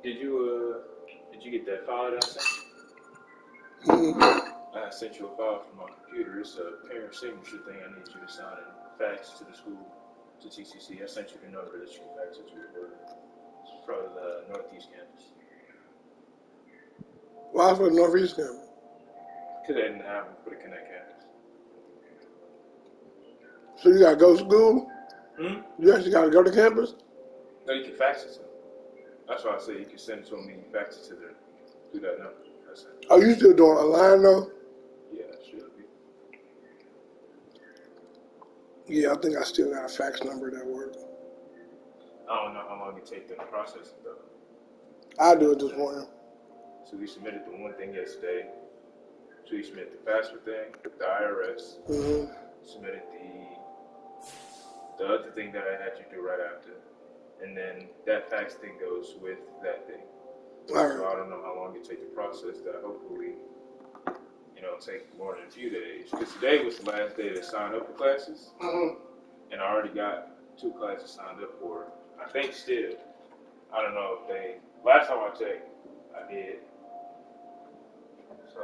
Did you get that file that I sent Mm-hmm. you? I sent you a file from my computer. It's a parent signature thing I need you to sign and fax to the school, to TCC. I sent you the number that you can fax it to as well. It's from the Northeast campus. Why for the Northeast campus? Because they didn't have them for the Connect campus. So you gotta go to school? Hmm? You actually gotta go to campus? No, you can fax it to them. That's why I say you can send it to them and you fax it to them through that number. That's it. Are you still doing online though? Yeah, that should be. Yeah, I think I still got a fax number that works. I don't know how long it takes them to process it though. I'll do it this morning. So we submitted the one thing yesterday. So we submitted the FAFSA thing, the IRS, Mm-hmm. submitted the other thing that I had you do right after, and then that fax thing goes with that thing. All So right. I don't know how long it takes to process that. Hopefully, take more than a few days. Because today was the last day to sign up for classes, Mm-hmm. and I already got 2 classes signed up for. I think still. I don't know if they. Last time I checked, I did. So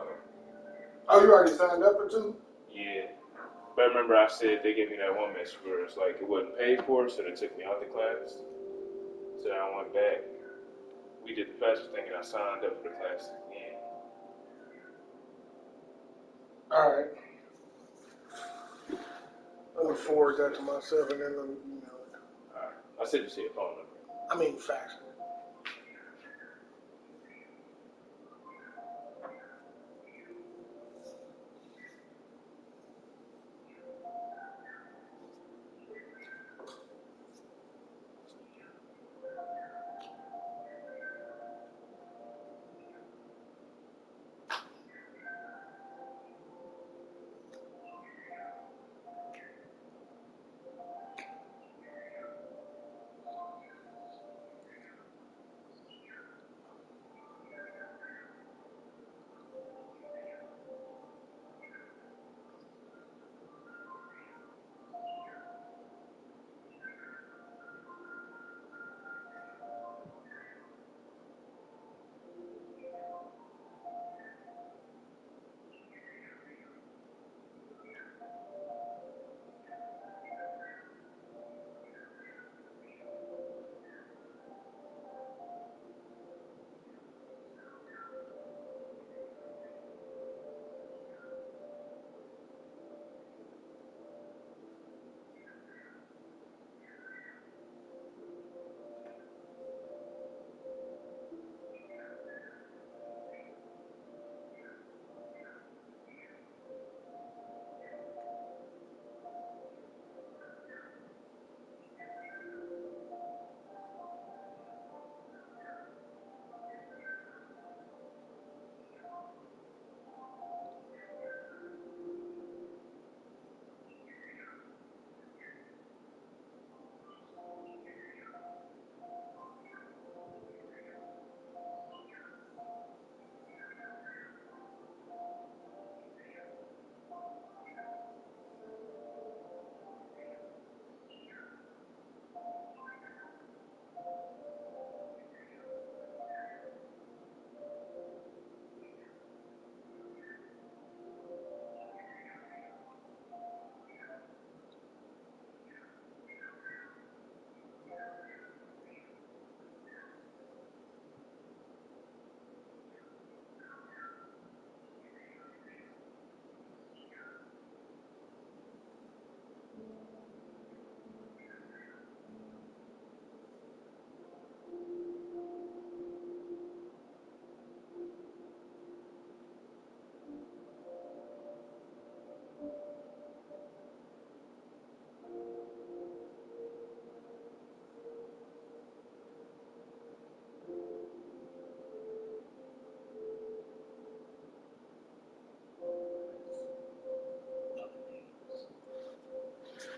Oh, you already signed up for 2? yeah. But remember, I said they gave me that one message where it's like it wasn't paid for, so they took me out the class. So I went back. We did the FAFSA thing, and I signed up for the class again. All right. I'm gonna forward that to myself and then email it. All right. I said you see a phone number. I mean fax.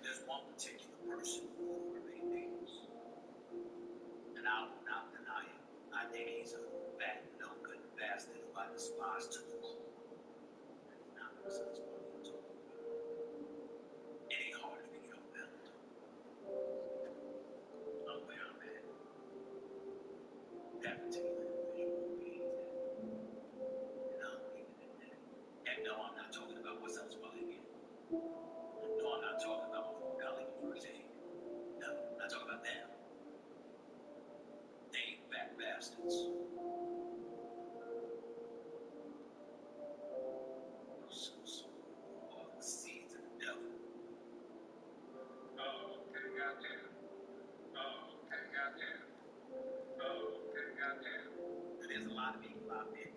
There's one particular person who remains, and I will not deny it. I think he's a bad, no good bastard who I despise to the core. Not because of his money at all. It ain't hard to get upheld. I'm where I'm at. That particular lot of people out there.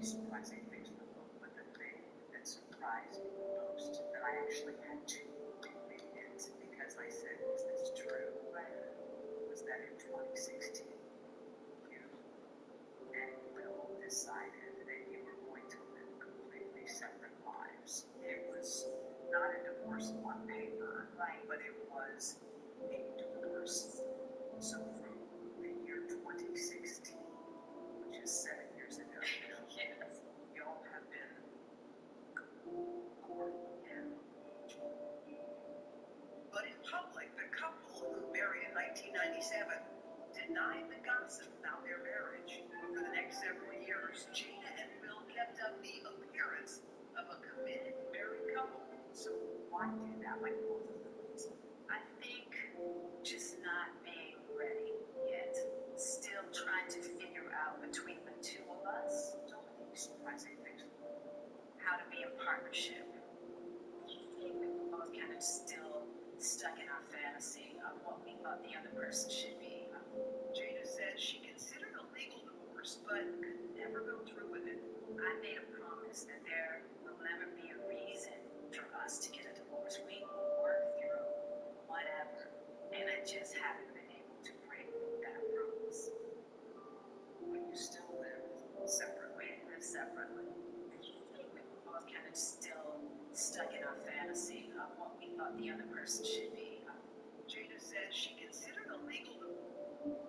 Surprising things in the book, but the thing that surprised me the most, that I actually had to read it because I said, is this true? Was that in 2016, you and Will decided that you were going to live completely separate lives. It was not a divorce on paper, right? But it was a divorce. So from the year 2016, which is 7 years ago, yes, y'all have been courting. Yeah. But in public, the couple who married in 1997 denied the gossip about their marriage. For the next several years, Gina and Will kept up the appearance of a committed married couple. So why do that, like both of them? I think just not being ready yet. Still trying to figure out between the two of us, so many surprising things. How to be in partnership. We're both kind of still stuck in our fantasy of what we thought the other person should be. Jada said she considered a legal divorce, but could never go through with it. I made a promise that there will never be a reason for us to get a divorce. We will work through whatever. And I just haven't been able to break that promise. But you still live separately. We live separately. We were both kind of still stuck in our fantasy of what we thought the other person should be. Jada said she considered a legal divorce.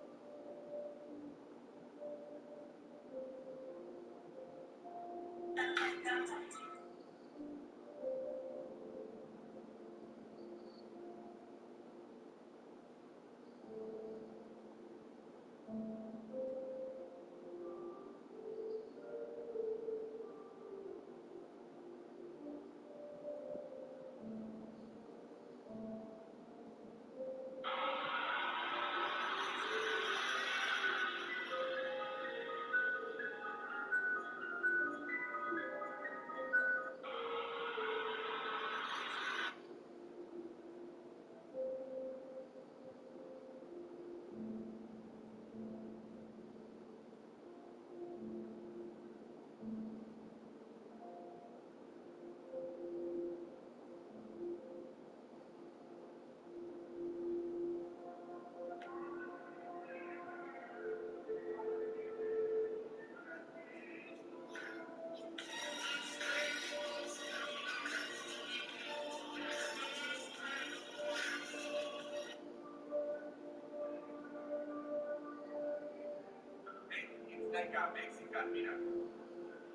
Mexican, mira.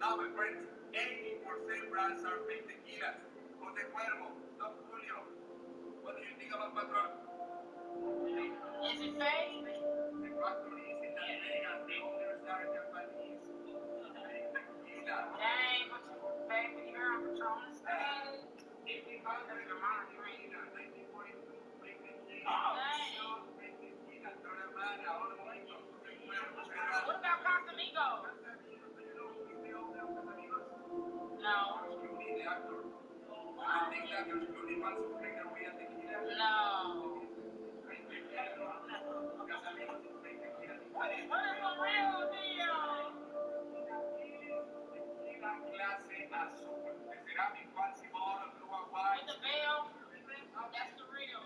No, my friends, 80% brands are fake tequilas. Jose Cuervo, Don Julio. What do you think about Patron? Is it fake? The factory is in Las Vegas. The owners are Japanese. Fake tequila. Dang, but baby, you're on Patron is fake. 1800 tequila. 1942, fake tequila. Oh, dang. Fake tequila. Toramana, all the way. What about Casamigos? No. No. What is the real deal? Clase azul. Ceramic, fancy bottle, blue and white. With the bell. That's the real.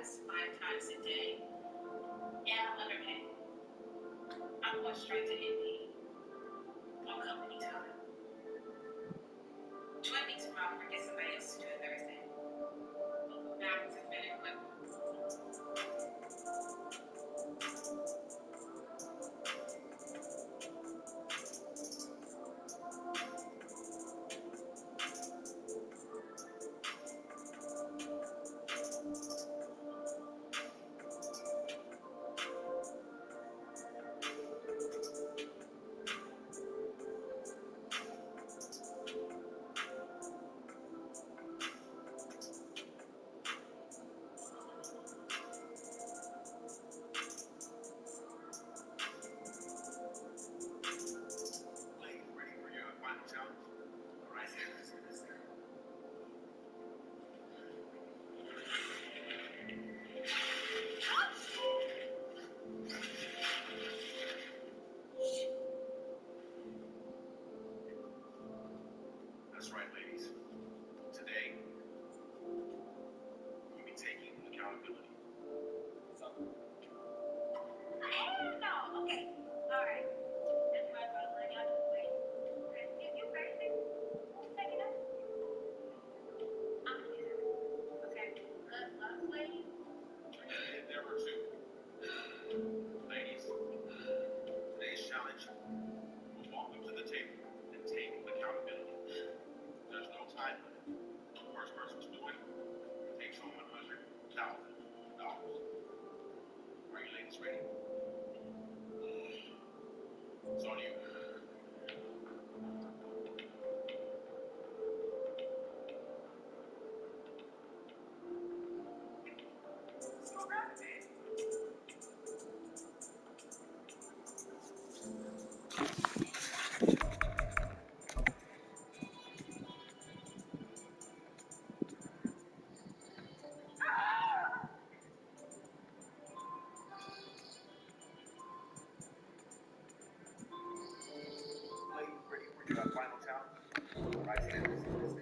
class 5 times a day, and I'm underpaid. I'm going straight to Indeed on company time. Join me tomorrow or get somebody else to do it Thursday. Back to finish with. Ready for your final challenge? All right, let's do this now. That's right, ladies. Today, you'll be taking accountability. Hell no. Okay. All right. That's my problem. Y'all just wait. You crazy? Take it up. I'm here. Okay. Good luck, lady. Endeavor 2. Ladies, today's challenge will walk up to the table and take accountability. There's no time limit. The first person to do it takes home $100,000. Are you ladies ready? It's on you. Ladies, ready for your final challenge? All right, let's do this now.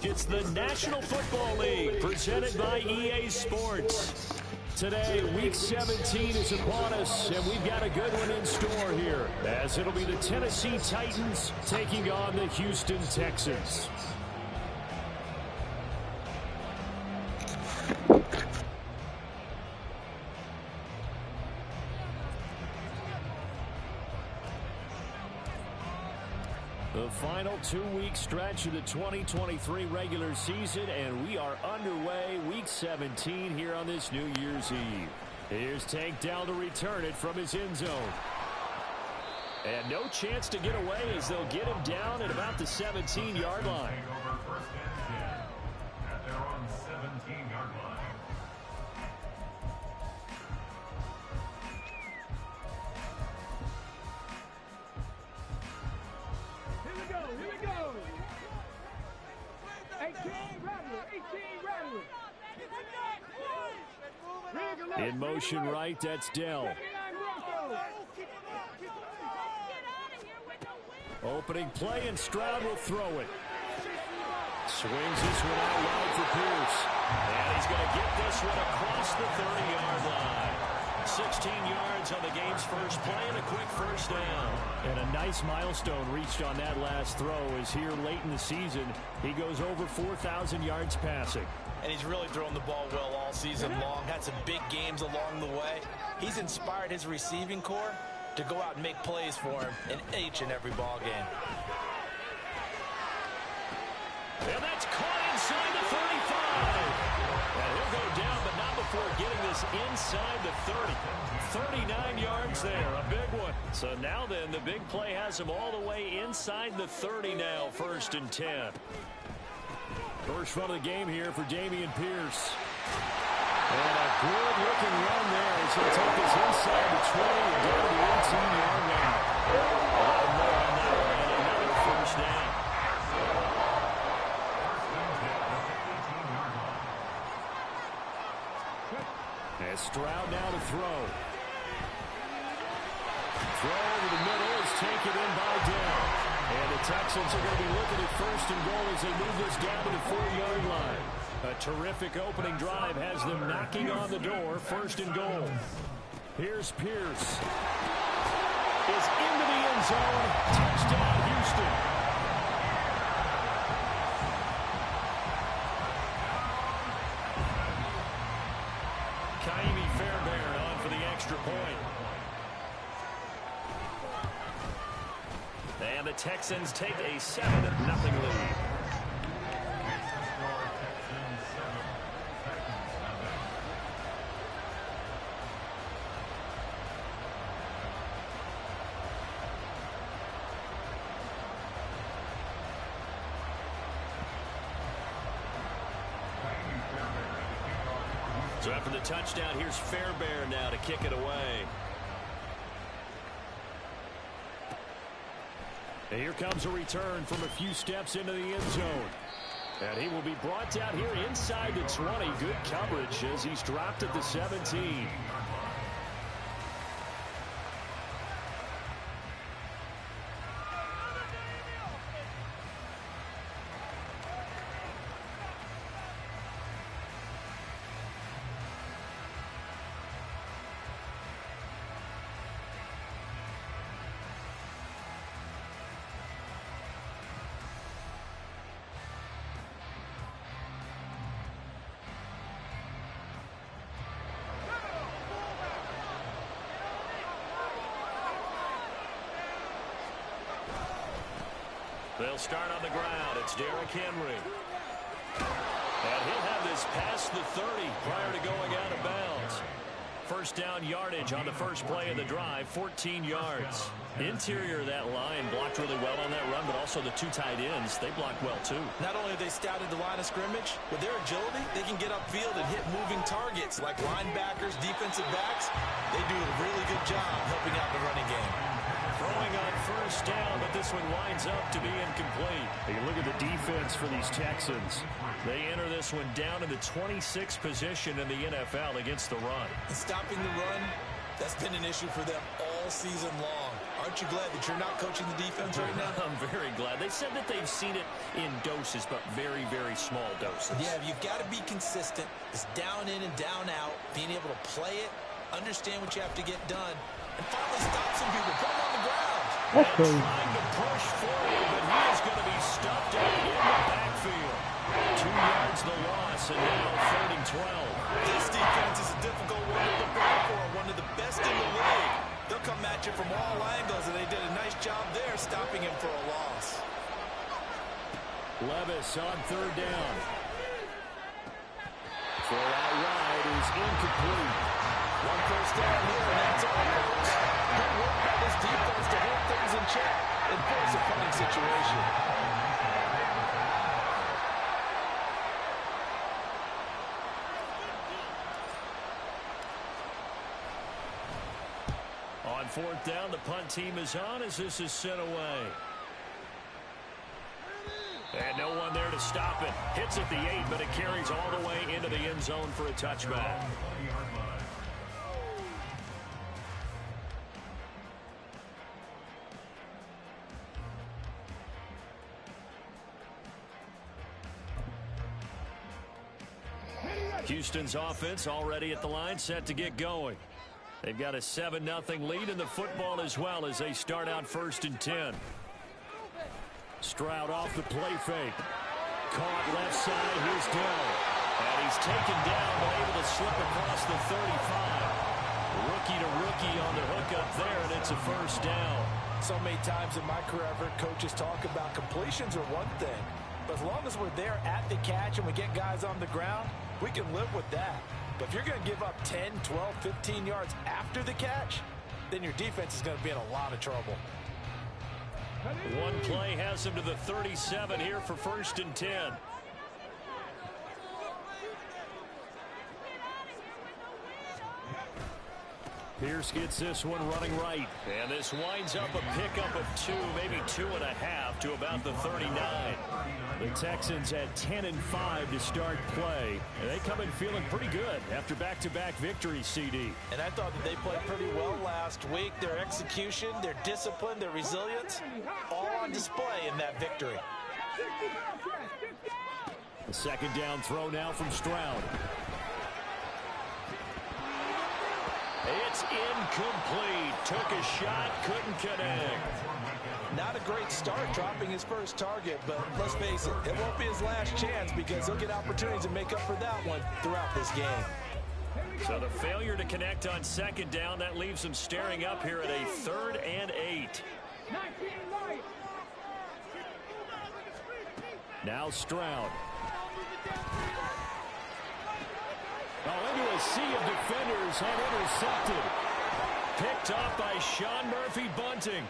It's the National Football League presented by EA Sports. Today, Week 17 is upon us, and we've got a good one in store here, as it'll be the Tennessee Titans taking on the Houston Texans. The final 2-week stretch of the 2023 regular season, and we are underway Week 17 here on this New Year's Eve. Here's Tank Dell to return it from his end zone. And no chance to get away as they'll get him down at about the 17-yard line. At their own 17-yard line. Here we go, here we go. 18 rattle. In motion right, that's Dell. Opening play, and Stroud will throw it. Swings this one out wide for Pierce. And he's going to get this one across the 30-yard line. 16 yards on the game's first play and a quick first down. And a nice milestone reached on that last throw as here late in the season, he goes over 4,000 yards passing. And he's really thrown the ball well all season long. Had some big games along the way. He's inspired his receiving corps to go out and make plays for him in each and every ball game. And that's caught inside the 35. And he'll go down, but not before getting this inside the 30. 39 yards there, a big one. So now then, the big play has him all the way inside the 30 now, 1st and 10. First run of the game here for Dameon Pierce. And a good-looking run there as he'll take this inside the 20 and down to the 18-yard line. A lot more on that one, and another first down. As Stroud now to throw. Throw over the middle is taken in by Dell. And the Texans are going to be looking at 1st and goal as they move this down to the 4-yard line. A terrific opening drive has them knocking on the door. 1st and goal. Here's Pierce. Is into the end zone. Touchdown, Houston. Kaimi Fairbairn on for the extra point. And the Texans take a 7-0 lead. So after the touchdown, here's Fairbairn now to kick it away. And here comes a return from a few steps into the end zone. And he will be brought down here inside the 20. Good coverage as he's dropped at the 17. They'll start on the ground. It's Derrick Henry. And he'll have this past the 30 prior to going out of bounds. First down yardage on the first play of the drive, 14 yards. Interior of that line blocked really well on that run, but also the 2 tight ends, they blocked well too. Not only have they scouted the line of scrimmage, with their agility, they can get upfield and hit moving targets like linebackers, defensive backs. They do a really good job helping out the running game. Throwing on first down, but this one winds up to be incomplete. You look at the defense for these Texans. They enter this one down in the 26th position in the NFL against the run. And stopping the run, that's been an issue for them all season long. Aren't you glad that you're not coaching the defense right now? I'm very glad. They said that they've seen it in doses, but very, very small doses. Yeah, you've got to be consistent. It's down in and down out, being able to play it, understand what you have to get done, and finally stop some people, put them on the ground. That's crazy. Trying to push forward, but he is going to be stuffed out in the backfield. 2 yards the loss, and now 3rd and 12. This defense is a difficult one to prepare for, one of the best in the league. They'll come at you from all angles, and they did a nice job there stopping him for a loss. Levis on 3rd down. For out wide is incomplete. One first down here, and that's all, folks. Good work by this defense to hold things in check and force a punting situation. On fourth down, the punt team is on as this is sent away. And no one there to stop it. Hits at the 8, but it carries all the way into the end zone for a touchback. Houston's offense already at the line, set to get going. They've got a 7-0 lead in the football as well as they start out 1st and 10. Stroud off the play fake. Caught left side. Here's Dell. And he's taken down but able to slip across the 35. Rookie to rookie on the hook up there, and it's a 1st down. So many times in my career I've heard coaches talk about completions are one thing. But as long as we're there at the catch and we get guys on the ground, we can live with that. But if you're going to give up 10, 12, 15 yards after the catch, then your defense is going to be in a lot of trouble. One play has him to the 37 here for 1st and 10. Pierce gets this one running right. And this winds up a pickup of 2, maybe 2.5 to about the 39. The Texans at 10-5 to start play. And they come in feeling pretty good after back-to-back victories, CD. And I thought that they played pretty well last week. Their execution, their discipline, their resilience, all on display in that victory. The 2nd down throw now from Stroud. It's incomplete. Took a shot, couldn't connect. Not a great start dropping his first target, but let's face it, it won't be his last chance because he'll get opportunities to make up for that one throughout this game. So the failure to connect on 2nd down, that leaves him staring up here at a 3rd and 8. Now Stroud. Oh, into a sea of defenders and intercepted. Picked off by Sean Murphy-Bunting.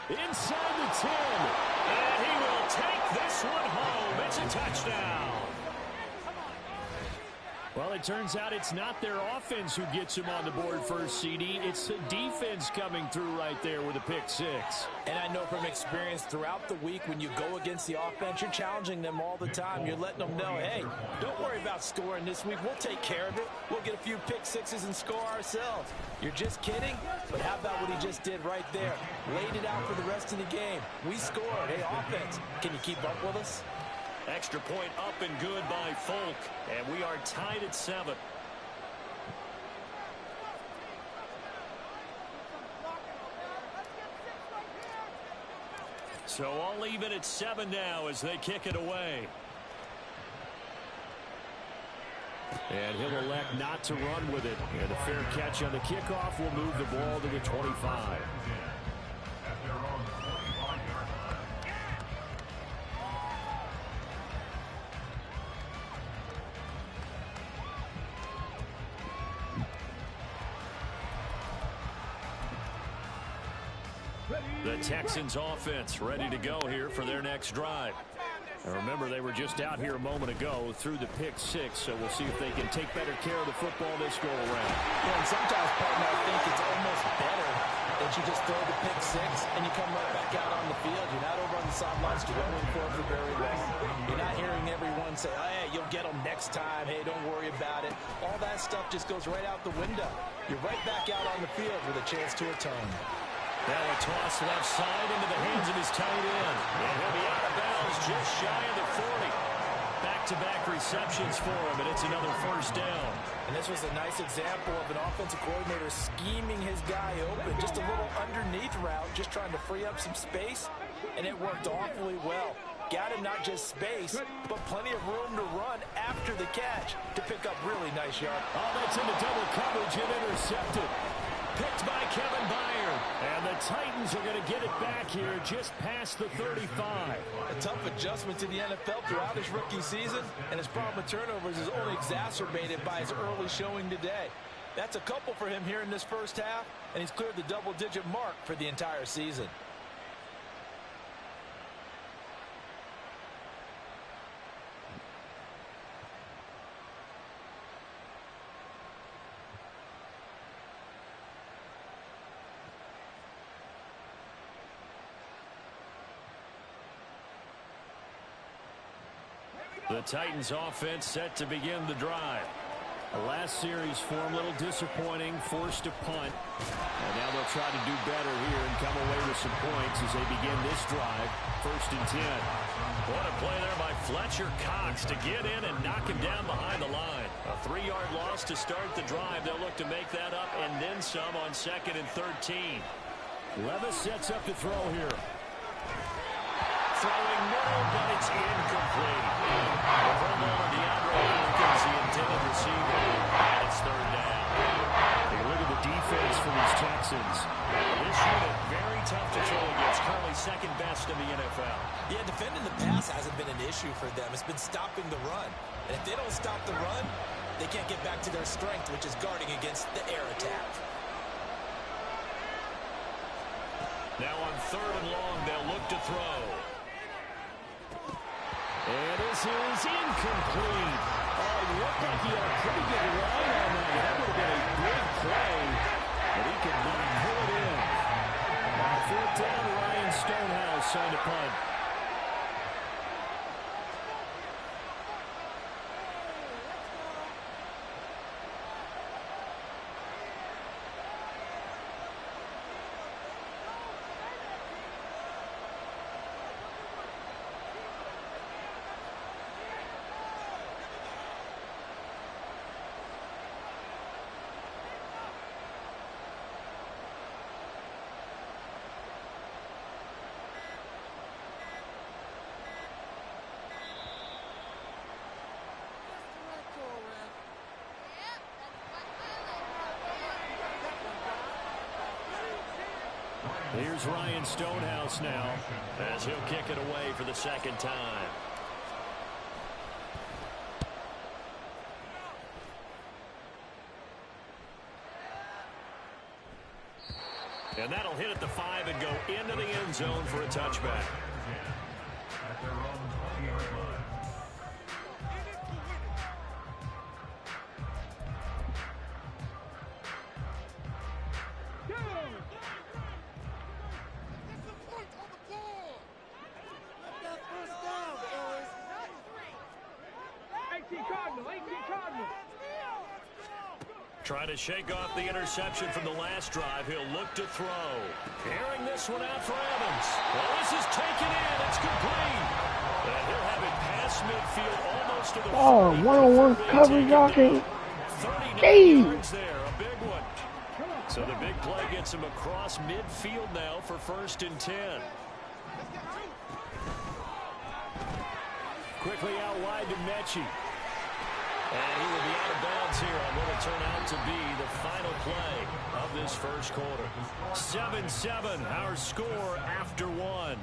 Inside the 10. And he will take this one home. It's a touchdown. Well, it turns out it's not their offense who gets him on the board first, CD. It's the defense coming through right there with a pick 6. And I know from experience throughout the week when you go against the offense, you're challenging them all the time. You're letting them know, hey, don't worry about scoring this week. We'll take care of it. We'll get a few pick 6s and score ourselves. You're just kidding? But how about what he just did right there? Laid it out for the rest of the game. We scored. Hey, offense, can you keep up with us? Extra point up and good by Folk. And we are tied at 7. So all even at 7 now as they kick it away. And he'll elect not to run with it. And a fair catch on the kickoff will move the ball to the 25. The Texans offense ready to go here for their next drive. And remember, they were just out here a moment ago through the pick 6, so we'll see if they can take better care of the football this go around. Yeah, and sometimes, partner, I think it's almost better that you just throw the pick 6 and you come right back out on the field. You're not over on the sidelines dwelling for very long. You're not hearing everyone say, hey, you'll get them next time. Hey, don't worry about it. All that stuff just goes right out the window. You're right back out on the field with a chance to atone. Now a toss left side into the hands of his tight end. And he'll be out of bounds just shy of the 40. Back-to-back receptions for him, and it's another 1st down. And this was a nice example of an offensive coordinator scheming his guy open. Just a little underneath route, just trying to free up some space, and it worked awfully well. Got him not just space, but plenty of room to run after the catch to pick up really nice yards. Oh, that's into double coverage and intercepted. Picked by Kevin Byard. And the Titans are going to get it back here just past the 35. A tough adjustment to the NFL throughout his rookie. rookie season, and his problem with turnovers is only exacerbated by his early showing today. 2nd and 10 for the Titans. That's a couple for him here in this first half, and he's cleared the double-digit mark for the entire season. The Titans offense set to begin the drive. The last series form a little disappointing, forced a punt. And now they'll try to do better here and come away with some points as they begin this drive. 1st and 10. What a play there by Fletcher Cox to get in and knock him down behind the line. A 3-yard loss to start the drive. They'll look to make that up and then some on 2nd and 13. Levis sets up to throw here. Throwing middle, but it's incomplete. From over DeAndre Hopkins, the intended receiver. It's 3rd down. Take a look at the defense for these Texans. This unit very tough to throw against. Currently 2nd best in the NFL. Yeah, defending the pass hasn't been an issue for them. It's been stopping the run. And if they don't stop the run, they can't get back to their strength, which is guarding against the air attack. Now on 3rd and long, they'll look to throw. And this is incomplete. Oh, it looked like he had a pretty good line on that. That would have been a big play, but he could not pull it in. 4th down, Ryan Stonehouse on the punt. Here's Ryan Stonehouse now as he'll kick it away for the 2nd time. And that'll hit at the 5 and go into the end zone for a touchback. At their own 20-yard line. Trying to shake off the interception from the last drive. He'll look to throw. Carrying this one out for Evans. Well, this is taken in. It's complete. And he'll have it past midfield almost to the 40. One-on-one coverage, y'all can't. 39 yards there. A big one. So the big play gets him across midfield now for 1st and 10. Quickly out wide to Mechie. And he will be out of bounds here on what will turn out to be the final play of this first quarter. 7-7, our score after 1.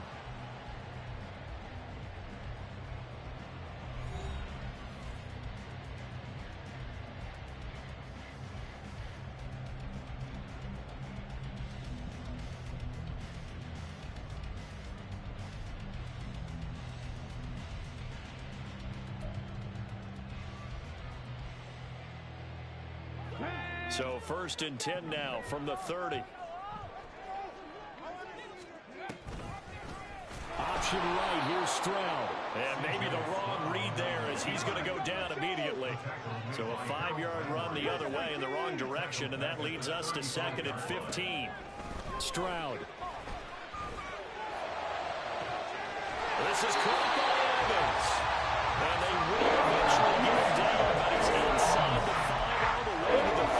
So 1st and 10 now from the 30. Option right, here's Stroud. And maybe the wrong read there as he's going to go down immediately. So a 5-yard run the other way in the wrong direction, and that leads us to 2nd and 15. Stroud. This is caught by Evans. And they will eventually get him down, but he's inside the 5 all the way to the 3.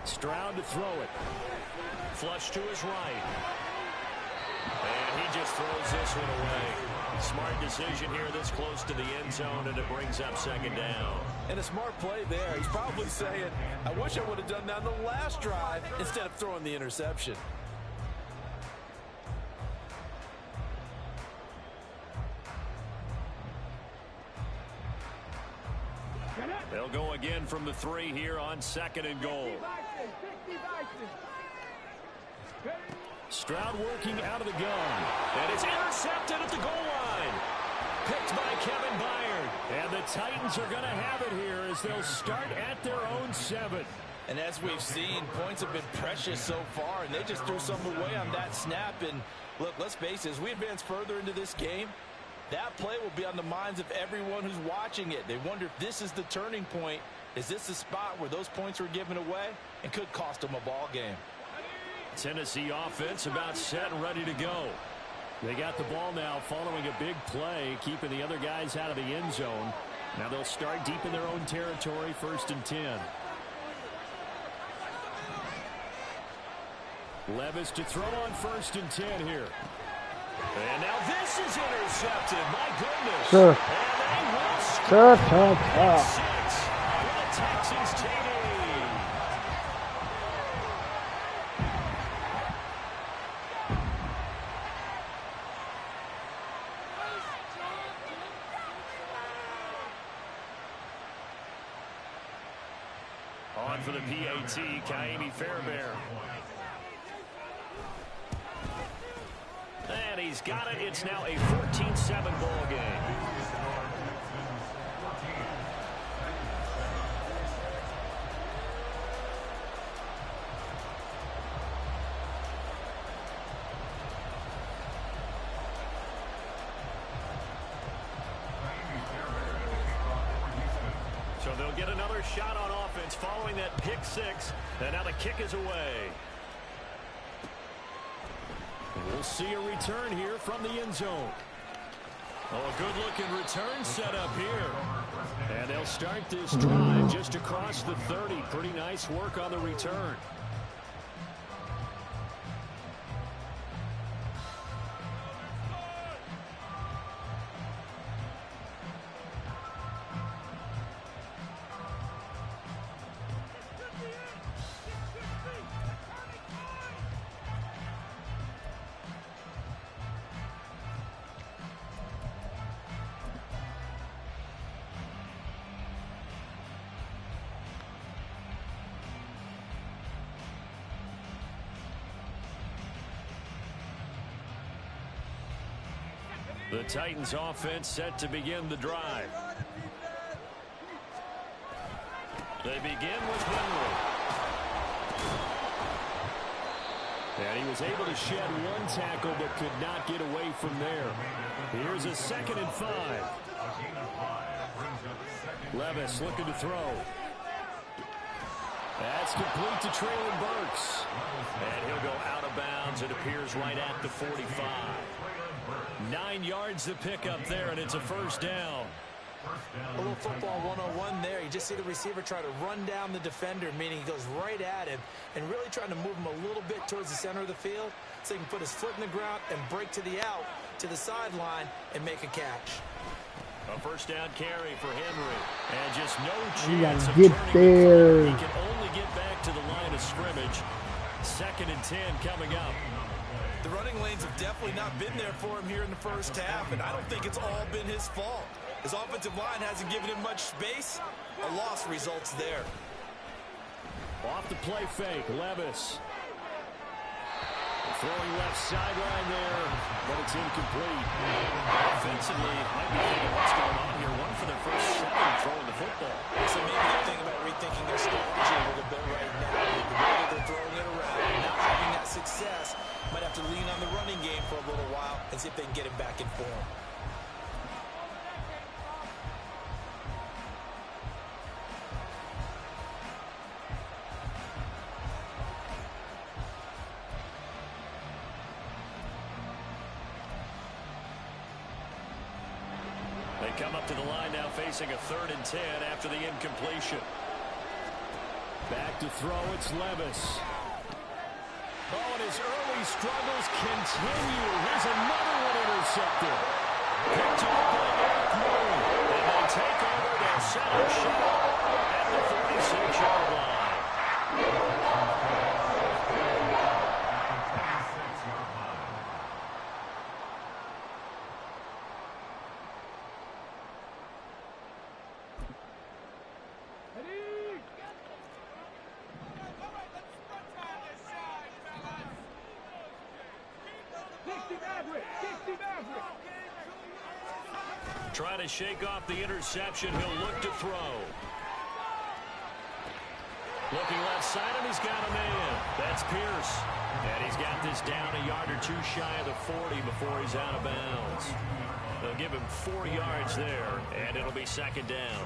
Stroud to throw it. Flush to his right. And he just throws this one away. Smart decision here this close to the end zone, and it brings up 2nd down. And a smart play there. He's probably saying, I wish I would have done that on the last drive instead of throwing the interception. They'll go again from the 3 here on 2nd and goal. Stroud working out of the gun. And it's intercepted at the goal line. Picked by Kevin Byard. And the Titans are going to have it here as they'll start at their own 7. And as we've seen, points have been precious so far, and they just threw some away on that snap. And look, let's face it, as we advance further into this game, that play will be on the minds of everyone who's watching it. They wonder if this is the turning point. Is this the spot where those points were given away and could cost them a ball game? Tennessee offense about set and ready to go. They got the ball now following a big play, keeping the other guys out of the end zone. Now they'll start deep in their own territory, 1st and 10. Levis to throw on 1st and 10 here. And now this is intercepted. My goodness. Sure. And they will score. Sure. 6 for the Texans TD. On for the PAT, Kaimi Fairbairn. And he's got it. It's now a 14-7 ball game. So they'll get another shot on offense following that pick 6. And now the kick is away. We'll see a return here from the end zone. Oh, a good-looking return set up here. And they'll start this drive just across the 30. Pretty nice work on the return. The Titans offense set to begin the drive. They begin with Henry. And he was able to shed 1 tackle but could not get away from there. Here's a 2nd and 5. Levis looking to throw. That's complete to Traylon Burks. And he'll go out of bounds. It appears right at the 45. 9 yards to pick up there, and it's a 1st down. A little football 101 there. You just see the receiver try to run down the defender, meaning he goes right at him and really trying to move him a little bit towards the center of the field so he can put his foot in the ground and break to the out, to the sideline, and make a catch. A 1st down carry for Henry. And just no You chance gotta of get turning there. the clock. He can only get back to the line of scrimmage. 2nd and 10 coming up. The running lanes have definitely not been there for him here in the 1st half, and I don't think it's all been his fault. His offensive line hasn't given him much space. A loss results there. Off the play fake, Levis. Throwing left sideline there, but it's incomplete. Offensively, might be thinking what's going on here. 1 for their first 7 throwing the football. So maybe they're thinking about rethinking their strategy a little bit right now. With the way that they're throwing it around and not having that success, might have to lean on the running game for a little while and see if they can get him back in form. They come up to the line now facing a 3rd and 10 after the incompletion. Back to throw, it's Levis. Oh, and his early struggles continue. Here's another one intercepted. Picked off by Eric Moore. And they take over their center shot at the 46-yard line. Trying to shake off the interception. He'll look to throw. Looking left side, and he's got a man. That's Pierce. And he's got this down a yard or two shy of the 40 before he's out of bounds. They'll give him 4 yards there, and it'll be second down.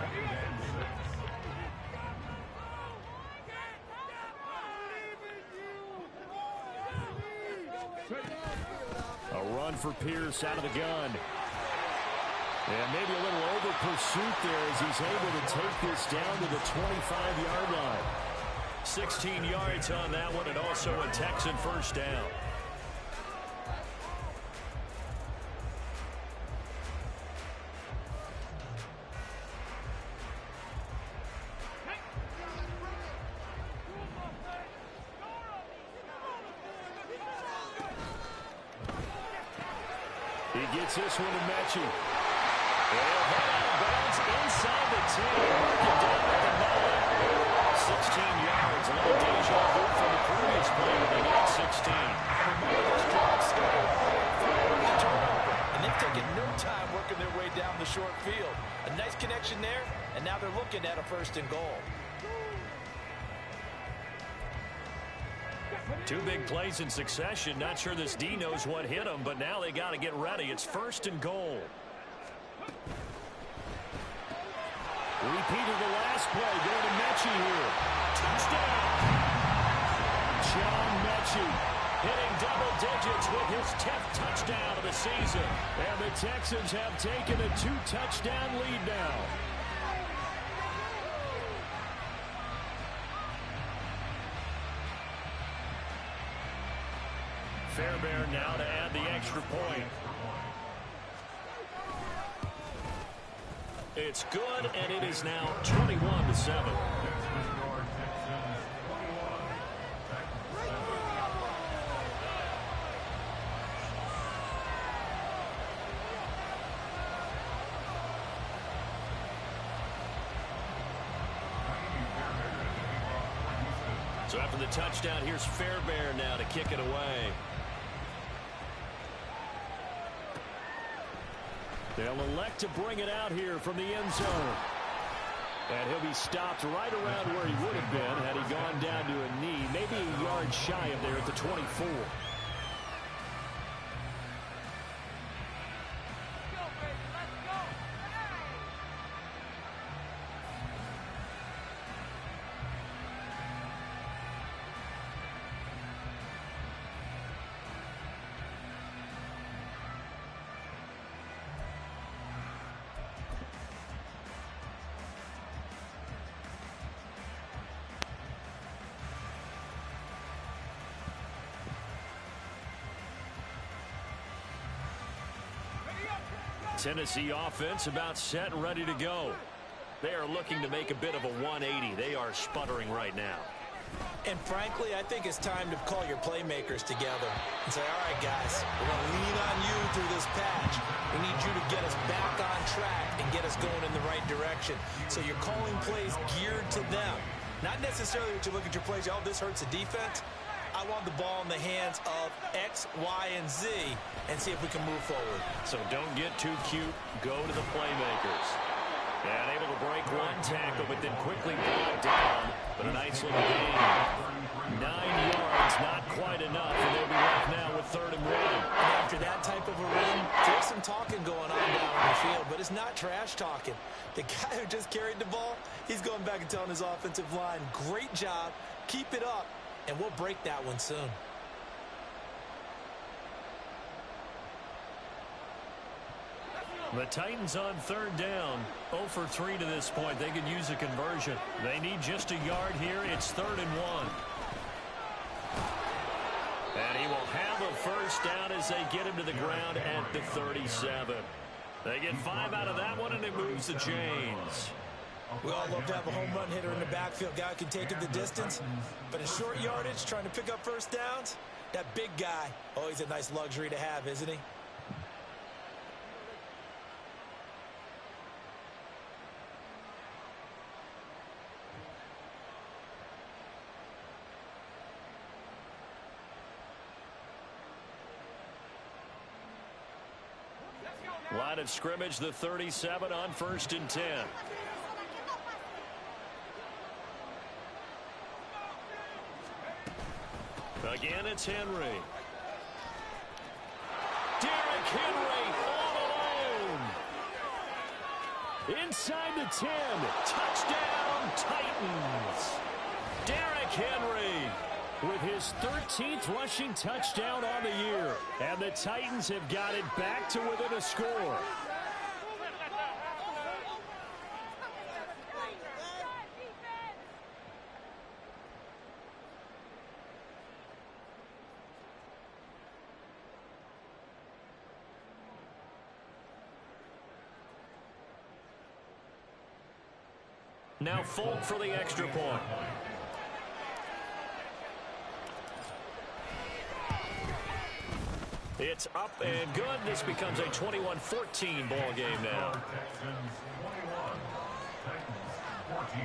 A run for Pierce out of the gun. And maybe a little over pursuit there as he's able to take this down to the 25-yard line. 16 yards on that one, and also a Texan first down. He gets this one to Mechie. Head out of bounds inside the 10. Marking down at the 9. 16 yards. A little deja vu from the previous play when they got 16. And they've taken no time working their way down the short field. A nice connection there, and now they're looking at a first and goal. 2 big plays in succession. Not sure this D knows what hit him, but now they got to get ready. It's first and goal. Repeat of the last play. Going to Mechie here. Touchdown. John Mechie Hitting double digits with his 10th touchdown of the season. And the Texans have taken a 2-touchdown lead now. Fairbairn now to add the extra point. It's good, and it is now 21-7. So after the touchdown, here's Fairbairn now to kick it away. They'll elect to bring it out here from the end zone. And he'll be stopped right around where he would have been had he gone down to a knee, maybe a yard shy of there at the 24. Tennessee offense about set and ready to go. They are looking to make a bit of a 180. They are sputtering right now. And frankly, I think it's time to call your playmakers together and say, all right, guys, we're going to lean on you through this patch. We need you to get us back on track and get us going in the right direction. So you're calling plays geared to them. Not necessarily what you look at your plays, oh, this hurts the defense. I want the ball in the hands of X, Y, and Z and see if we can move forward. So don't get too cute. Go to the playmakers. And able to break one tackle, but then quickly brought down. But a nice little gain. 9 yards, not quite enough. And they'll be left now with 3rd and 1. And after that type of a run, there's some talking going on down on the field, but it's not trash talking. The guy who just carried the ball, he's going back and telling his offensive line, great job, keep it up. And we'll break that one soon. The Titans on 3rd down. 0 for 3 to this point. They could use a conversion. They need just a yard here. It's 3rd and 1. And he will have a first down as they get him to the ground at the 37. They get 5 out of that one, and it moves the chains. We all love to have a home run hitter in the backfield. Guy can take it the distance. But in short yardage, trying to pick up first downs, that big guy, oh, he's a nice luxury to have, isn't he? Line of scrimmage, the 37 on 1st and 10. Again, it's Henry. Derrick Henry all alone. Inside the 10. Touchdown, Titans. Derrick Henry with his 13th rushing touchdown on the year. And the Titans have got it back to within a score. Now Folk for the extra point. It's up and good. This becomes a 21-14 ball game now. Texans 21, Titans 14.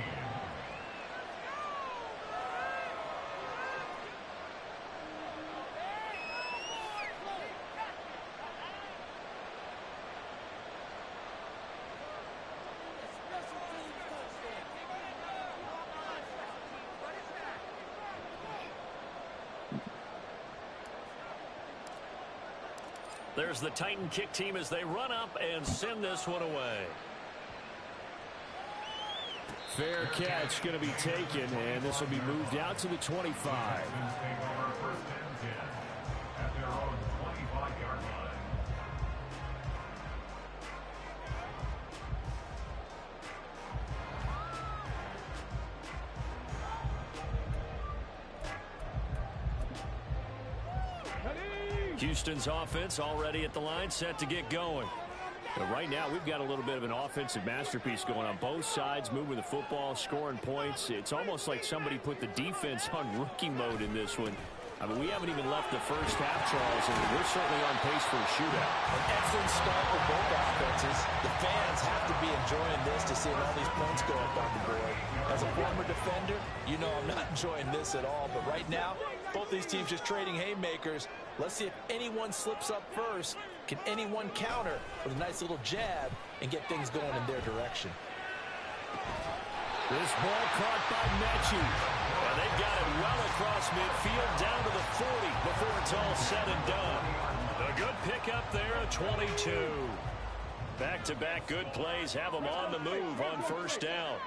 There's the Titan kick team as they run up and send this one away. Fair catch going to be taken, and this will be moved out to the 25. Take over 1st and 10 at their own 25-yard line. Houston's offense already at the line, set to get going. But right now, we've got a little bit of an offensive masterpiece going on both sides, moving the football, scoring points. It's almost like somebody put the defense on rookie mode in this one. I mean, we haven't even left the first half, Charles, and we're certainly on pace for a shootout. An excellent start for both offenses. The fans have to be enjoying this to see all these points go up on the board. As a former defender, you know I'm not enjoying this at all. But right now, both these teams just trading haymakers. Let's see if anyone slips up first. Can anyone counter with a nice little jab and get things going in their direction? This ball caught by Mechie. And they've got it well across midfield down to the 40 before it's all said and done. A good pickup there at 22. Back-to-back good plays have them on the move on 1st down.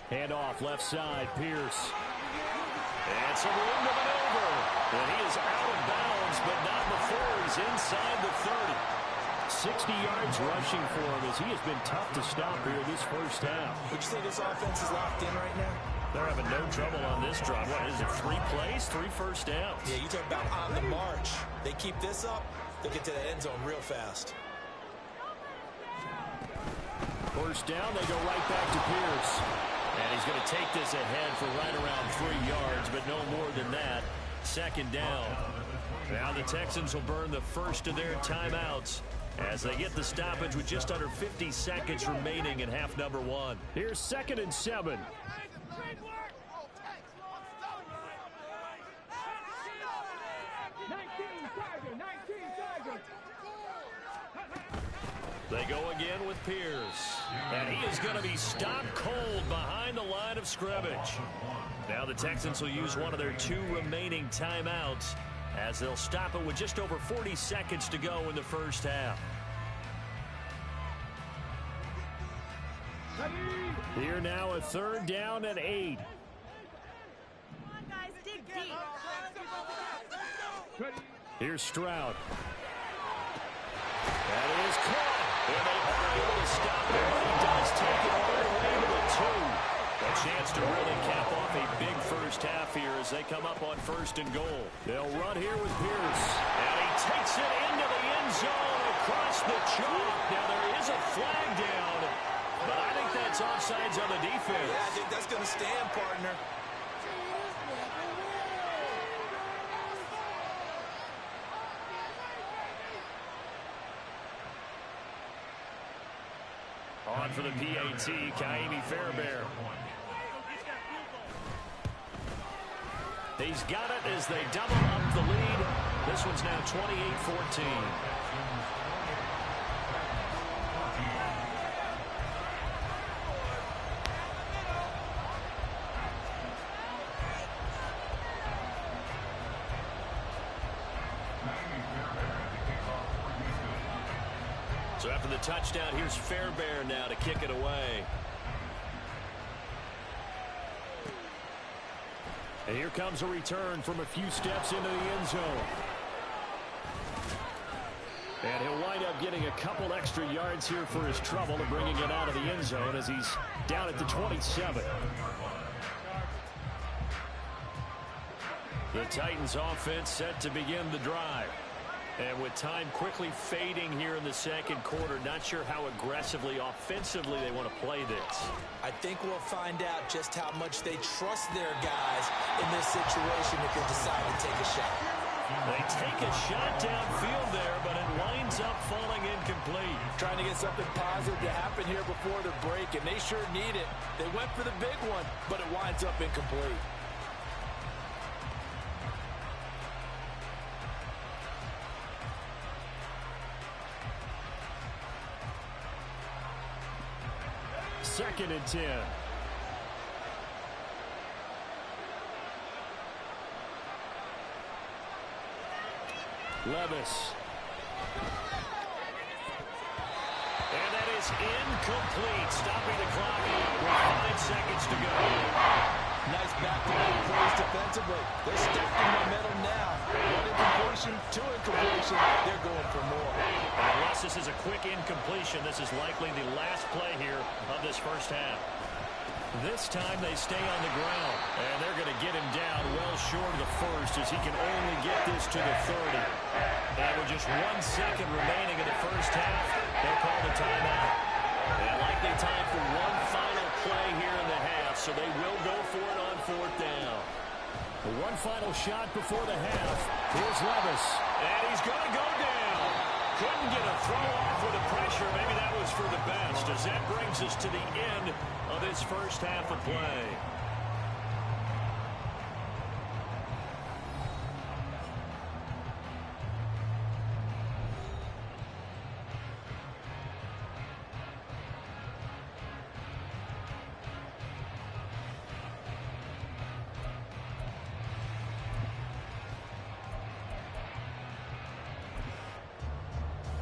Hand off left side, Pierce. And some room to maneuver. And he is out of bounds, but not before he's inside the 30. 60 yards rushing for him as he has been tough to stop here this first half. Would you say this offense is locked in right now? They're having no trouble on this drive. What is it, 3 plays, 3 first downs? Yeah, you talk about on the march. They keep this up, they'll get to the end zone real fast. First down, they go right back to Pierce. And he's going to take this ahead for right around 3 yards, but no more than that. 2nd down. Now the Texans will burn the first of their timeouts as they get the stoppage with just under 50 seconds remaining in half number 1. Here's 2nd and 7. They go again with Pierce. And he is going to be stopped cold behind the line of scrimmage. Now the Texans will use one of their 2 remaining timeouts as they'll stop it with just over 40 seconds to go in the first half. Here now a 3rd down and 8. Come on, guys, dig deep. Here's Stroud. That is caught. And they are able to stop him, but he does take it all the way to the 2. A chance to really cap off a big first half here as they come up on 1st and goal. They'll run here with Pierce. And he takes it into the end zone across the chalk. Now there is a flag down, but I think that's offsides on the defense. Yeah, I think that's going to stand, partner. On for the PAT, Kaimi Fairbairn. He's got it as they double up the lead. This one's now 28-14. So after the touchdown, here's Fairbairn now to kick it away. And here comes a return from a few steps into the end zone. And he'll wind up getting a couple extra yards here for his trouble and bringing it out of the end zone as he's down at the 27. The Titans offense set to begin the drive. And with time quickly fading here in the second quarter, not sure how aggressively, offensively they want to play this. I think we'll find out just how much they trust their guys in this situation if they decide to take a shot. They take a shot downfield there, but it winds up falling incomplete. Trying to get something positive to happen here before the break, and they sure need it. They went for the big one, but it winds up incomplete. Second and 10. Levis. And that is incomplete. Stopping the clock with 5 seconds to go. Nice back-to-back plays defensively. They're stuck in momentum now. One incompletion, two incompletion. They're going for more. And unless this is a quick incompletion, this is likely the last play here of this first half. This time they stay on the ground, and they're going to get him down well short of the first as he can only get this to the 30. And with just 1 second remaining in the first half, they'll call the timeout. And likely time for one final play here in the half, so they will go for it on 4th down. One final shot before the half. Here's Levis. And he's going to go down. Couldn't get a throw off with the pressure. Maybe that was for the best, as that brings us to the end of this first half of play.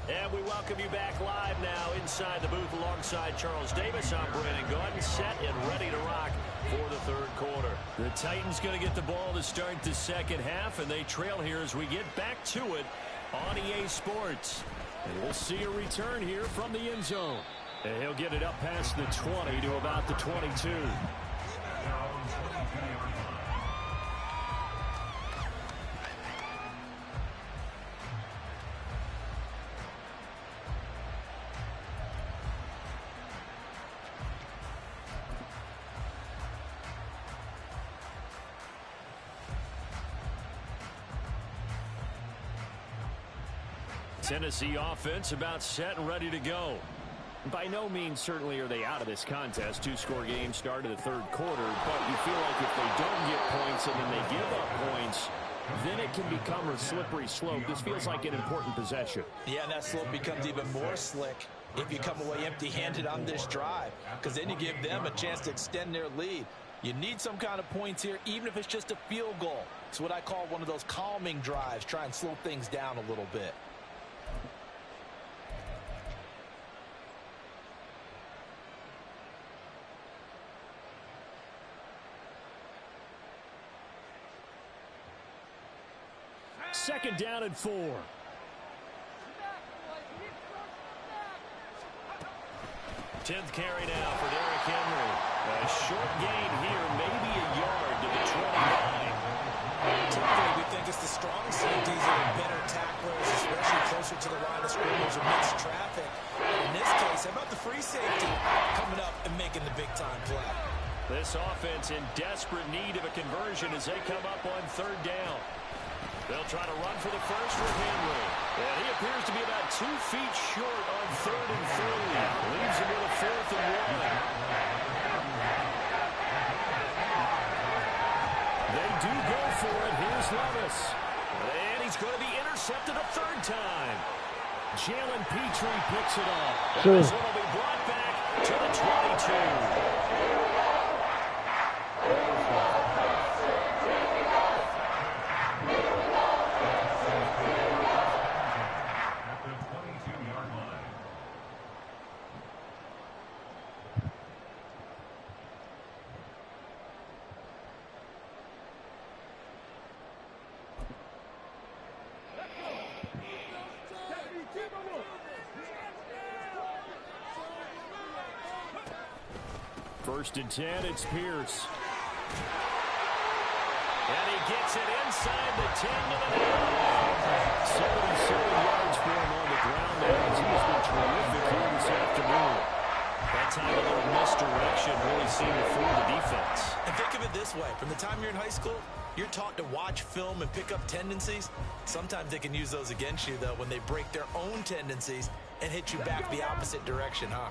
And we welcome you back live now inside the booth alongside Charles Davis. I'm Brandon Gordon, set and ready to rock for the third quarter. The Titans going to get the ball to start the second half, and they trail here as we get back to it on EA Sports. And we'll see a return here from the end zone. And he'll get it up past the 20 to about the 22. Tennessee offense about set and ready to go. By no means certainly are they out of this contest. Two-score game started the third quarter, but you feel like if they don't get points and then they give up points, then it can become a slippery slope. This feels like an important possession. Yeah, and that slope becomes even more slick if you come away empty-handed on this drive, because then you give them a chance to extend their lead. You need some kind of points here, even if it's just a field goal. It's what I call one of those calming drives. Try and slow things down a little bit. Second down and 4. 10th carry now for Derrick Henry. A short gain here, maybe a yard to the 29. Typically, we think it's the strong safeties that are better tacklers, especially closer to the line of scrimmage amidst traffic. In this case, how about the free safety coming up and making the big-time play? This offense in desperate need of a conversion as they come up on 3rd down. They'll try to run for the first with Henry. And he appears to be about 2 feet short on 3rd and 3. Leaves him with a 4th and 1. They do go for it. Here's Levis. And he's going to be intercepted a third time. Jalen Petrie picks it up. Sure. And this one will be brought back to the 22. First and 10, it's Pierce. And he gets it inside the 10 to the 9. 77 yards for him on the ground now as he's been terrific here this afternoon. That time a little misdirection really seemed to fool the defense. And think of it this way. From the time you're in high school, you're taught to watch film and pick up tendencies. Sometimes they can use those against you, though, when they break their own tendencies and hit you back the opposite direction, huh?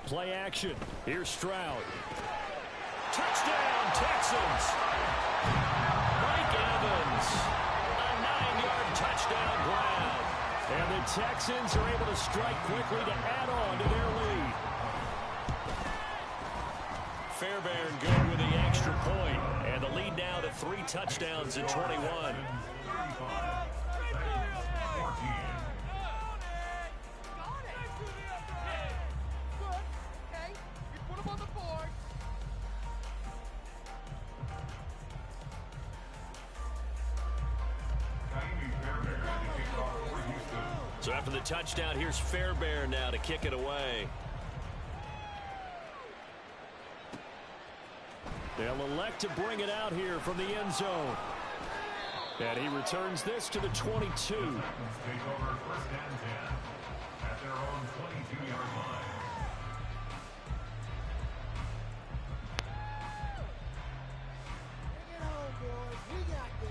Play action. Here's Stroud. Touchdown, Texans. Mike Evans. A 9-yard touchdown grab. And the Texans are able to strike quickly to add on to their lead. Fairbairn good with the extra point. And the lead now to 3 touchdowns in 21. So after the touchdown, here's Fairbairn now to kick it away. They'll elect to bring it out here from the end zone. And he returns this to the 22. Take over 1st and 10 at their own 22-yard line. Bring it home, boys. We got this.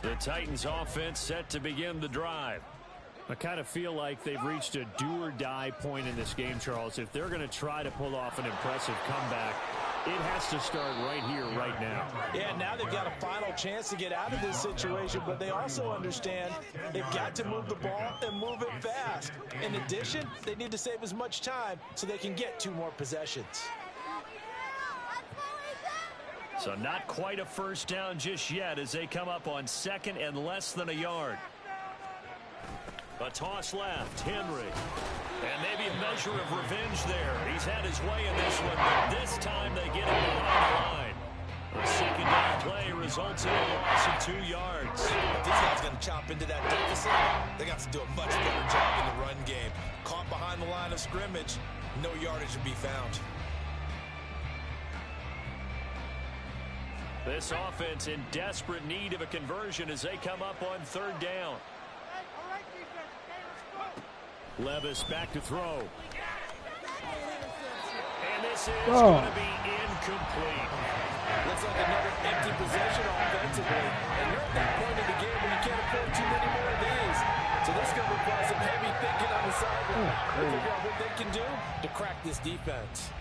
The Titans offense set to begin the drive. I kind of feel like they've reached a do-or-die point in this game, Charles. If they're going to try to pull off an impressive comeback, it has to start right here, right now. Yeah, now they've got a final chance to get out of this situation, but they also understand they've got to move the ball and move it fast. In addition, they need to save as much time so they can get 2 more possessions. So not quite a first down just yet as they come up on 2nd and less than a yard. A toss left, Henry. And maybe a measure of revenge there. He's had his way in this one, but this time they get him behind the line. The second down play results in a loss of 2 yards. These guys going to chop into that deficit. They got to do a much better job in the run game. Caught behind the line of scrimmage, no yardage to be found. This offense in desperate need of a conversion as they come up on 3rd down. Levis back to throw. And this is going to be incomplete. Looks like another empty possession offensively. And you're at that point in the game where you can't afford too many more of these. So this is going to require some heavy thinking on the sideline to figure out what they can do to crack this defense.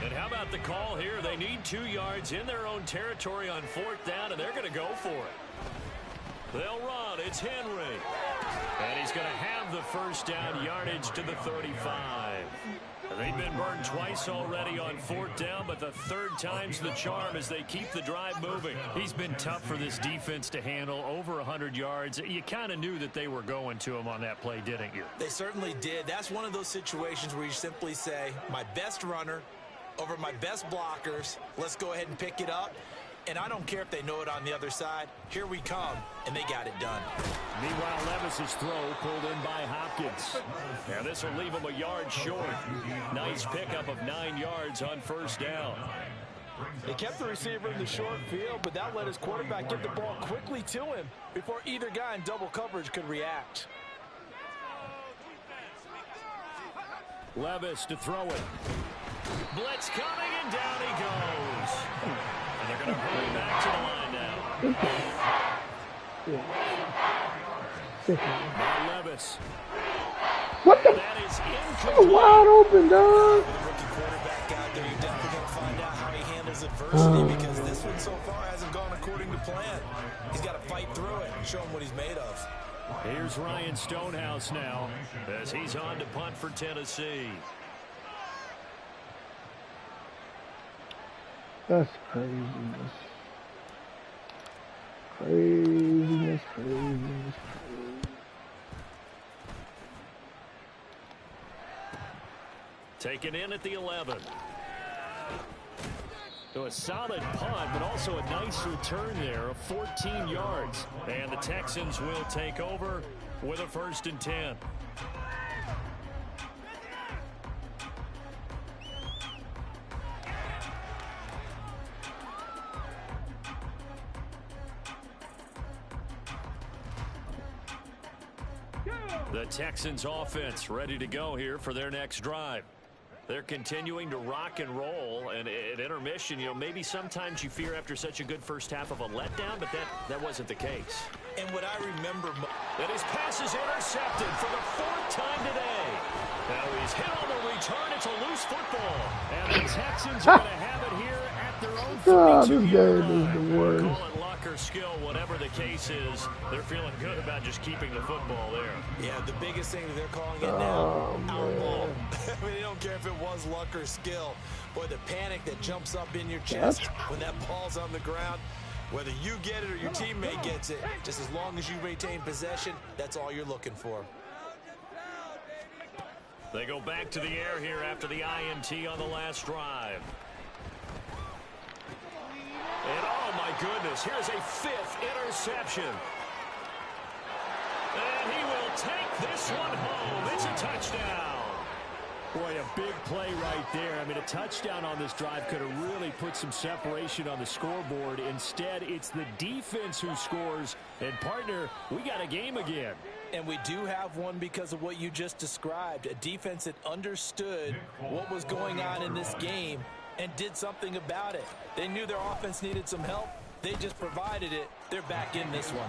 And how about the call here? They need 2 yards in their own territory on 4th down, and they're going to go for it. They'll run. It's Henry. And he's going to have the first down yardage to the 35. They've been burned twice already on 4th down, but the 3rd time's the charm as they keep the drive moving. He's been tough for this defense to handle, over 100 yards. You kind of knew that they were going to him on that play, didn't you? They certainly did. That's one of those situations where you simply say, my best runner over my best blockers, let's go ahead and pick it up. And I don't care if they know it on the other side. Here we come, and they got it done. Meanwhile, Levis's throw pulled in by Hopkins. Now this will leave him a yard short. Nice pickup of 9 yards on 1st down. They kept the receiver in the short field, but that let his quarterback get the ball quickly to him before either guy in double coverage could react. Levis to throw it. Blitz coming, and down he goes. And they're going to bring him back to the line now. Now Levis. What the? That is Oh, wide open, dog. With a rookie quarterback out there, you're definitely going to find out how he handles adversity because this one so far hasn't gone according to plan. He's got to fight through it and show him what he's made of. Here's Ryan Stonehouse now as he's on to punt for Tennessee. That's craziness. Craziness. Taken in at the 11. So a solid punt, but also a nice return there of 14 yards. And the Texans will take over with a 1st and 10. The Texans offense ready to go here for their next drive. They're continuing to rock and roll, and at intermission, maybe sometimes you fear after such a good first half of a letdown, but that wasn't the case. And what I remember... That his pass is intercepted for the 4th time today. Now he's hit on the return. It's a loose football. And the Texans are going to have it here at their own 42-yard line. This game is the worst. Call it luck or skill, whatever the case is, they're feeling good about just keeping the football there. Yeah, the biggest thing that they're calling it now, outlaw. I mean, they don't care if it was luck or skill. Boy, the panic that jumps up in your chest when that ball's on the ground, whether you get it or your teammate gets it, just as long as you maintain possession, that's all you're looking for. They go back to the air here after the INT on the last drive. And oh my goodness, here's a 5th interception. And he will take this one home. It's a touchdown. Boy, a big play right there. I mean, a touchdown on this drive could have really put some separation on the scoreboard. Instead, it's the defense who scores. And, partner, we got a game again. And we do have one because of what you just described. A defense that understood what was going on in this game and did something about it. They knew their offense needed some help. They just provided it. They're back in this one.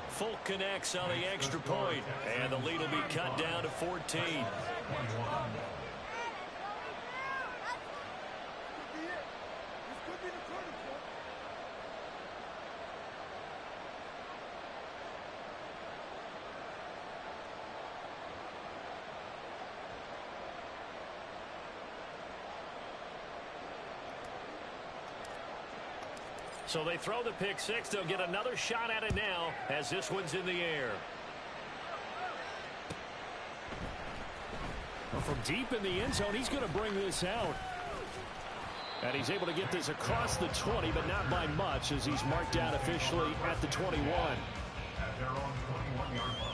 Fulk connects on the extra point, and the lead will be cut down to 14. So they throw the pick six. They'll get another shot at it now as this one's in the air. Well, from deep in the end zone, he's going to bring this out. And he's able to get this across the 20, but not by much as he's marked down officially at the 21. At their own 21-yard line.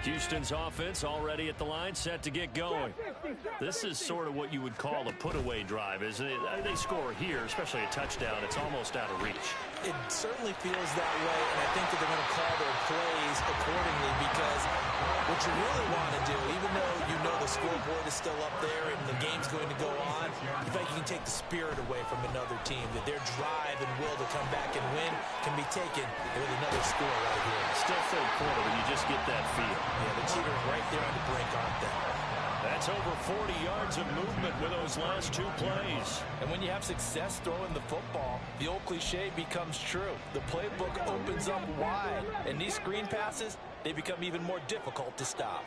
Houston's offense already at the line, set to get going. This is sort of what you would call a put-away drive, isn't it? They score here, especially a touchdown. It's almost out of reach. It certainly feels that way, and I think that they're going to call their plays accordingly because what you really want to do, even though you know the scoreboard is still up there and the game's going to go on, you think you can take the spirit away from another team, that their drive and will to come back and win can be taken with another score right here. Still third quarter, but you just get that feel. Yeah, the Cheaters right there on the brink, aren't they? That's over 40 yards of movement with those last two plays. And when you have success throwing the football, the old cliche becomes true. The playbook opens up wide, and these screen passes, they become even more difficult to stop.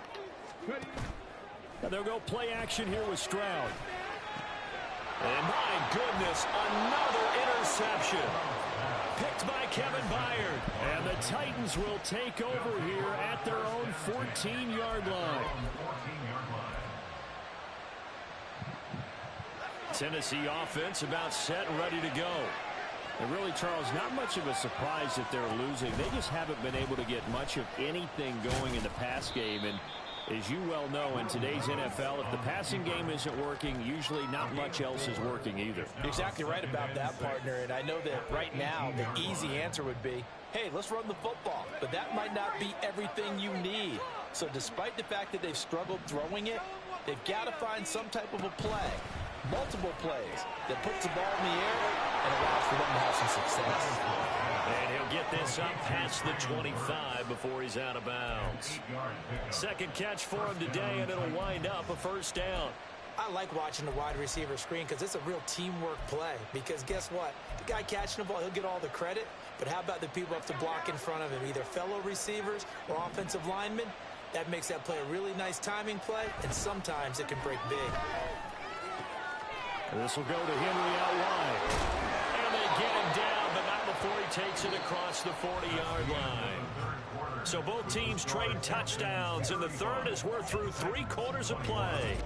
And they'll go play action here with Stroud. And my goodness, another interception. Picked by Kevin Byard. And the Titans will take over here at their own 14-yard line. Tennessee offense about set and ready to go. And really, Charles, not much of a surprise that they're losing. They just haven't been able to get much of anything going in the pass game. And as you well know, in today's NFL, if the passing game isn't working, usually not much else is working either. You're exactly right about that, partner. And I know that right now the easy answer would be, hey, let's run the football. But that might not be everything you need. So despite the fact that they've struggled throwing it, they've got to find some type of a play, multiple plays, that puts the ball in the air and allows for them to have some success. And he'll get this up past the 25 before he's out of bounds. Second catch for him today, and it'll wind up a first down. I like watching the wide receiver screen because it's a real teamwork play. Because guess what? The guy catching the ball, he'll get all the credit. But how about the people up to block in front of him, either fellow receivers or offensive linemen? That makes that play a really nice timing play, and sometimes it can break big. This will go to Henry out wide. And they get him down, but not before he takes it across the 40-yard line. So both teams trade touchdowns, and the third as we're through 3 quarters of play.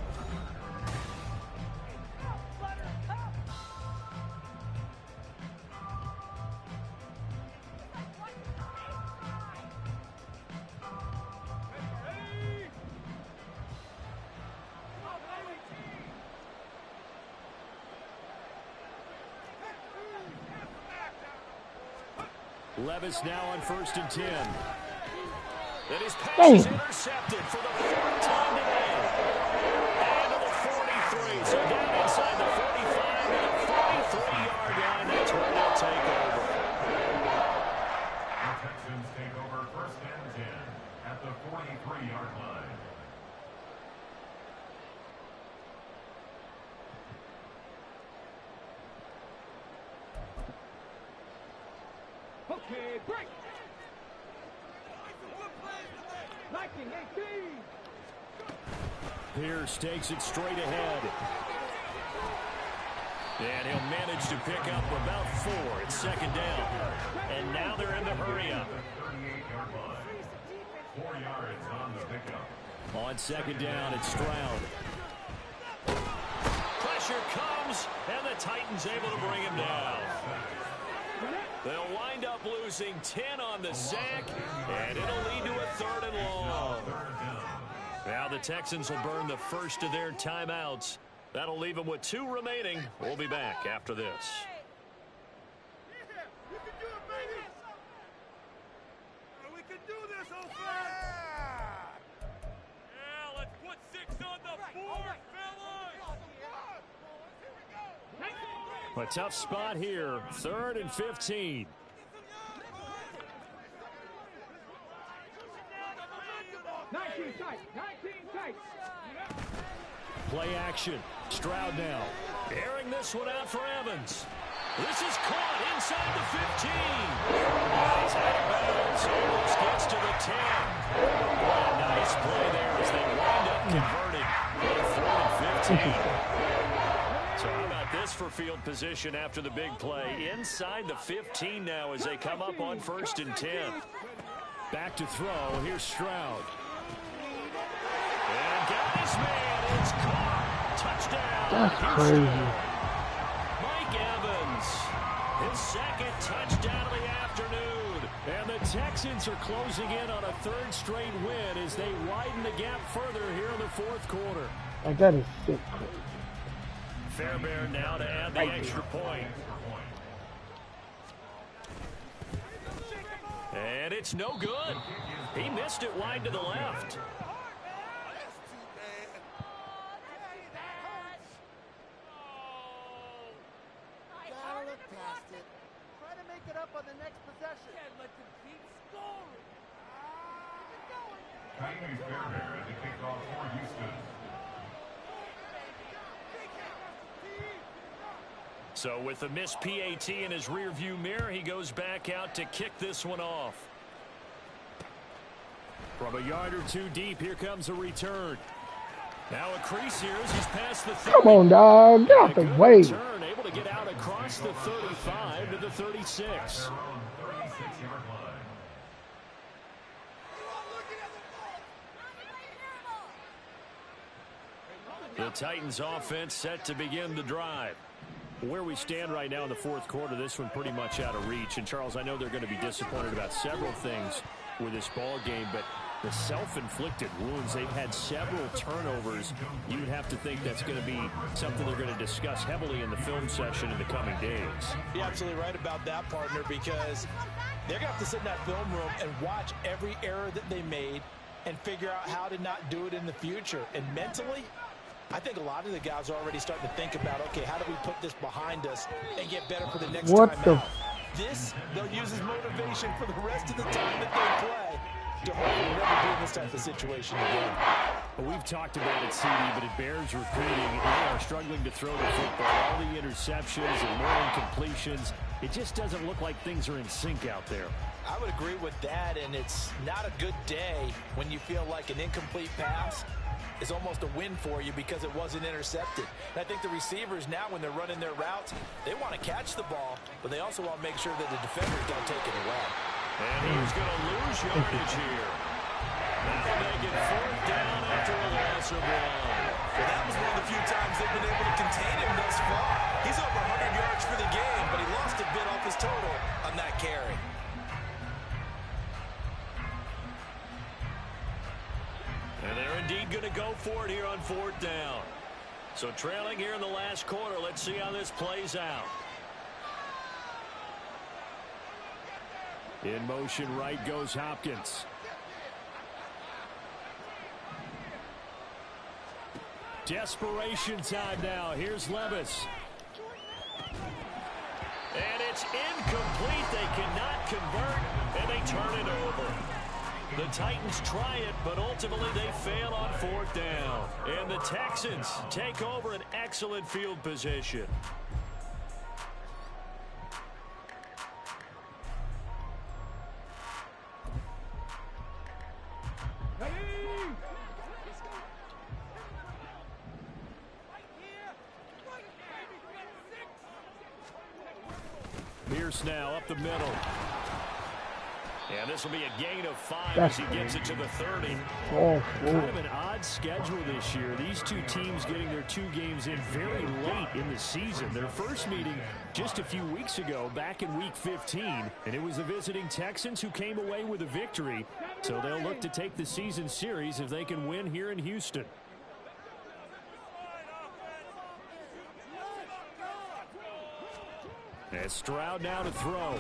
Levis now on 1st and 10. And his pass is intercepted for the 4th time today. And to the 43. So down inside the 45 and a 43-yard line. That's where they'll take over. The Texans take over 1st and 10 at the 43-yard line. Okay, break. 19-18. Pierce takes it straight ahead. And he'll manage to pick up about 4. It's 2nd down. And now they're in the hurry-up. 38-yard line. 4 yards on the pickup. On 2nd down, it's Stroud. Pressure comes, and the Titans able to bring him down. They'll wind up losing 10 on the sack, and it'll lead to a 3rd and long. Now the Texans will burn the first of their timeouts. That'll leave them with 2 remaining. We'll be back after this. You can do it, baby. We can do this, old friend. Yeah, let's put 6 on the board, fellas. A tough spot here. 3rd and 15. Play action. Stroud now. Airing this one out for Evans. This is caught inside the 15. He's out of bounds. Almost gets to the 10. What a nice play there as they wind up converting. 4th and 15. So how about this for field position after the big play? Inside the 15 now as they come up on 1st and 10. Back to throw. Here's Stroud. And got his man. It's caught. Touchdown. That's crazy. Mike Evans. His 2nd touchdown of the afternoon. And the Texans are closing in on a 3rd straight win as they widen the gap further here in the 4th quarter. Like, that is sick. Fairbairn now to add the extra point. And it's no good. He missed it wide to the left. Gotta look past it. Try to make it up on the next possession. Can't let them keep scoring. Tyrese Fairbairn at the kickoff for Houston. So with the missed PAT in his rearview mirror, he goes back out to kick this one off. From a yard or 2 deep, here comes a return. Now a crease here as he's past the 30. Come on, dog. Get out the way. Return, able to get out across the 35 to the 36. Their own 36-yard line. The Titans offense set to begin the drive. Where we stand right now in the fourth quarter, this one pretty much out of reach. And, Charles, I know they're going to be disappointed about several things with this ball game, but the self-inflicted wounds, they've had several turnovers. You would have to think that's going to be something they're going to discuss heavily in the film session in the coming days. You're absolutely right about that, partner, because they're going to have to sit in that film room and watch every error that they made and figure out how to not do it in the future. And mentally, I think a lot of the guys are already starting to think about, okay, how do we put this behind us and get better for the next time out? This, they'll use as motivation for the rest of the time that they play to hopefully never be in this type of situation again. Well, we've talked about it, CD, but it bears repeating. They are struggling to throw the football. All the interceptions and more incompletions. It just doesn't look like things are in sync out there. I would agree with that, and it's not a good day when you feel like an incomplete pass is almost a win for you because it wasn't intercepted. And I think the receivers now, when they're running their routes, they want to catch the ball, but they also want to make sure that the defenders don't take it away. And he's going to lose yardage here. That'll make it fourth down after a loss of 1. Well, that was one of the few times they've been able to contain him thus far. He's over 100 yards for the game, but he lost a bit off his total on that carry. And they're indeed going to go for it here on fourth down. So trailing here in the last quarter, let's see how this plays out. In motion, right goes Hopkins. Desperation time now. Here's Levis. And it's incomplete. They cannot convert, and they turn it over. The Titans try it, but ultimately they fail on fourth down. And the Texans take over an excellent field position. Pierce now up the middle. And this will be a gain of 5 as he gets it to the 30. Kind of an odd schedule this year. These two teams getting their 2 games in very late in the season. Their first meeting just a few weeks ago, back in Week 15. And it was the visiting Texans who came away with a victory. So they'll look to take the season series if they can win here in Houston. And Stroud now to throw.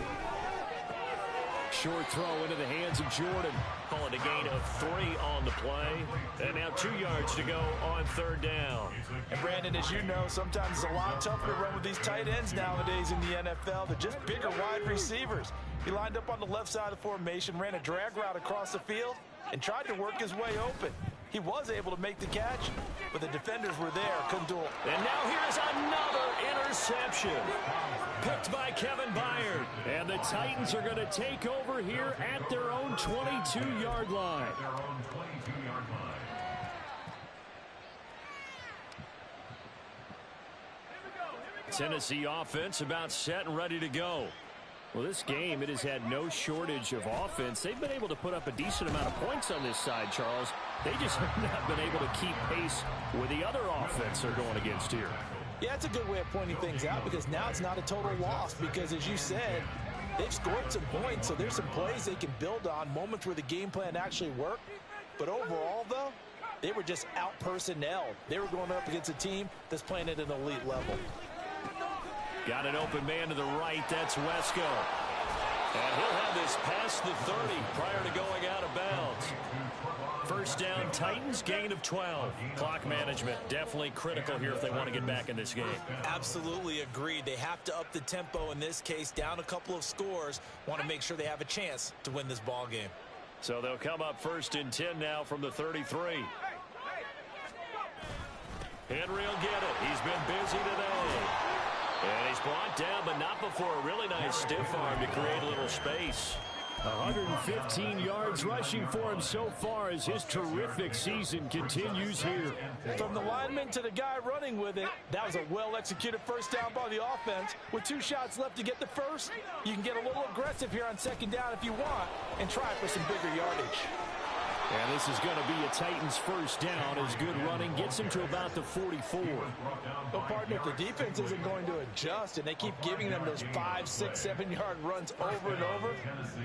Short throw into the hands of Jordan. Call it a gain of 3 on the play. And now 2 yards to go on third down. And Brandon, as you know, sometimes it's a lot tougher to run with these tight ends nowadays in the NFL. They're just bigger wide receivers. He lined up on the left side of the formation, ran a drag route across the field, and tried to work his way open. He was able to make the catch, but the defenders were there, couldn't do it. And now here's another interception. Picked by Kevin Byard. And the Titans are going to take over here at their own 22-yard line. Tennessee offense about set and ready to go. Well, this game, it has had no shortage of offense. They've been able to put up a decent amount of points on this side, Charles. They just have not been able to keep pace with the other offense they're going against here. Yeah, it's a good way of pointing things out because now it's not a total loss because, as you said, they've scored some points, so there's some plays they can build on, moments where the game plan actually worked. But overall, though, they were just out-personnelled. They were going up against a team that's playing at an elite level. Got an open man to the right. That's Wesco. And he'll have this past the 30 prior to going out of bounds. First down, Titans, gain of 12. Clock management definitely critical here if they want to get back in this game. Absolutely agreed. They have to up the tempo in this case, down a couple of scores. Want to make sure they have a chance to win this ball game. So they'll come up first and 10 now from the 33. Henry will get it. He's been busy today. And he's brought down, but not before a really nice stiff arm to create a little space. 115 yards rushing for him so far as his terrific season continues here. From the lineman to the guy running with it, that was a well-executed first down by the offense. With 2 shots left to get the first, you can get a little aggressive here on second down if you want and try for some bigger yardage. And this is going to be a Titans first down as good running gets him to about the 44. Well, partner, if the defense isn't going to adjust and they keep giving them those 5, 6, 7-yard runs over and over,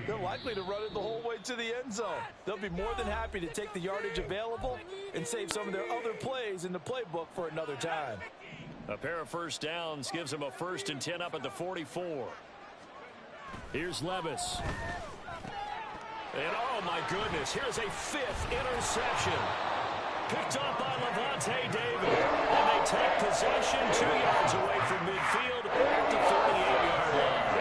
they're likely to run it the whole way to the end zone. They'll be more than happy to take the yardage available and save some of their other plays in the playbook for another time. A pair of first downs gives them a 1st and 10 up at the 44. Here's Levis. And oh my goodness, here's a 5th interception. Picked up by Levante David. And they take possession 2 yards away from midfield at the 48-yard line.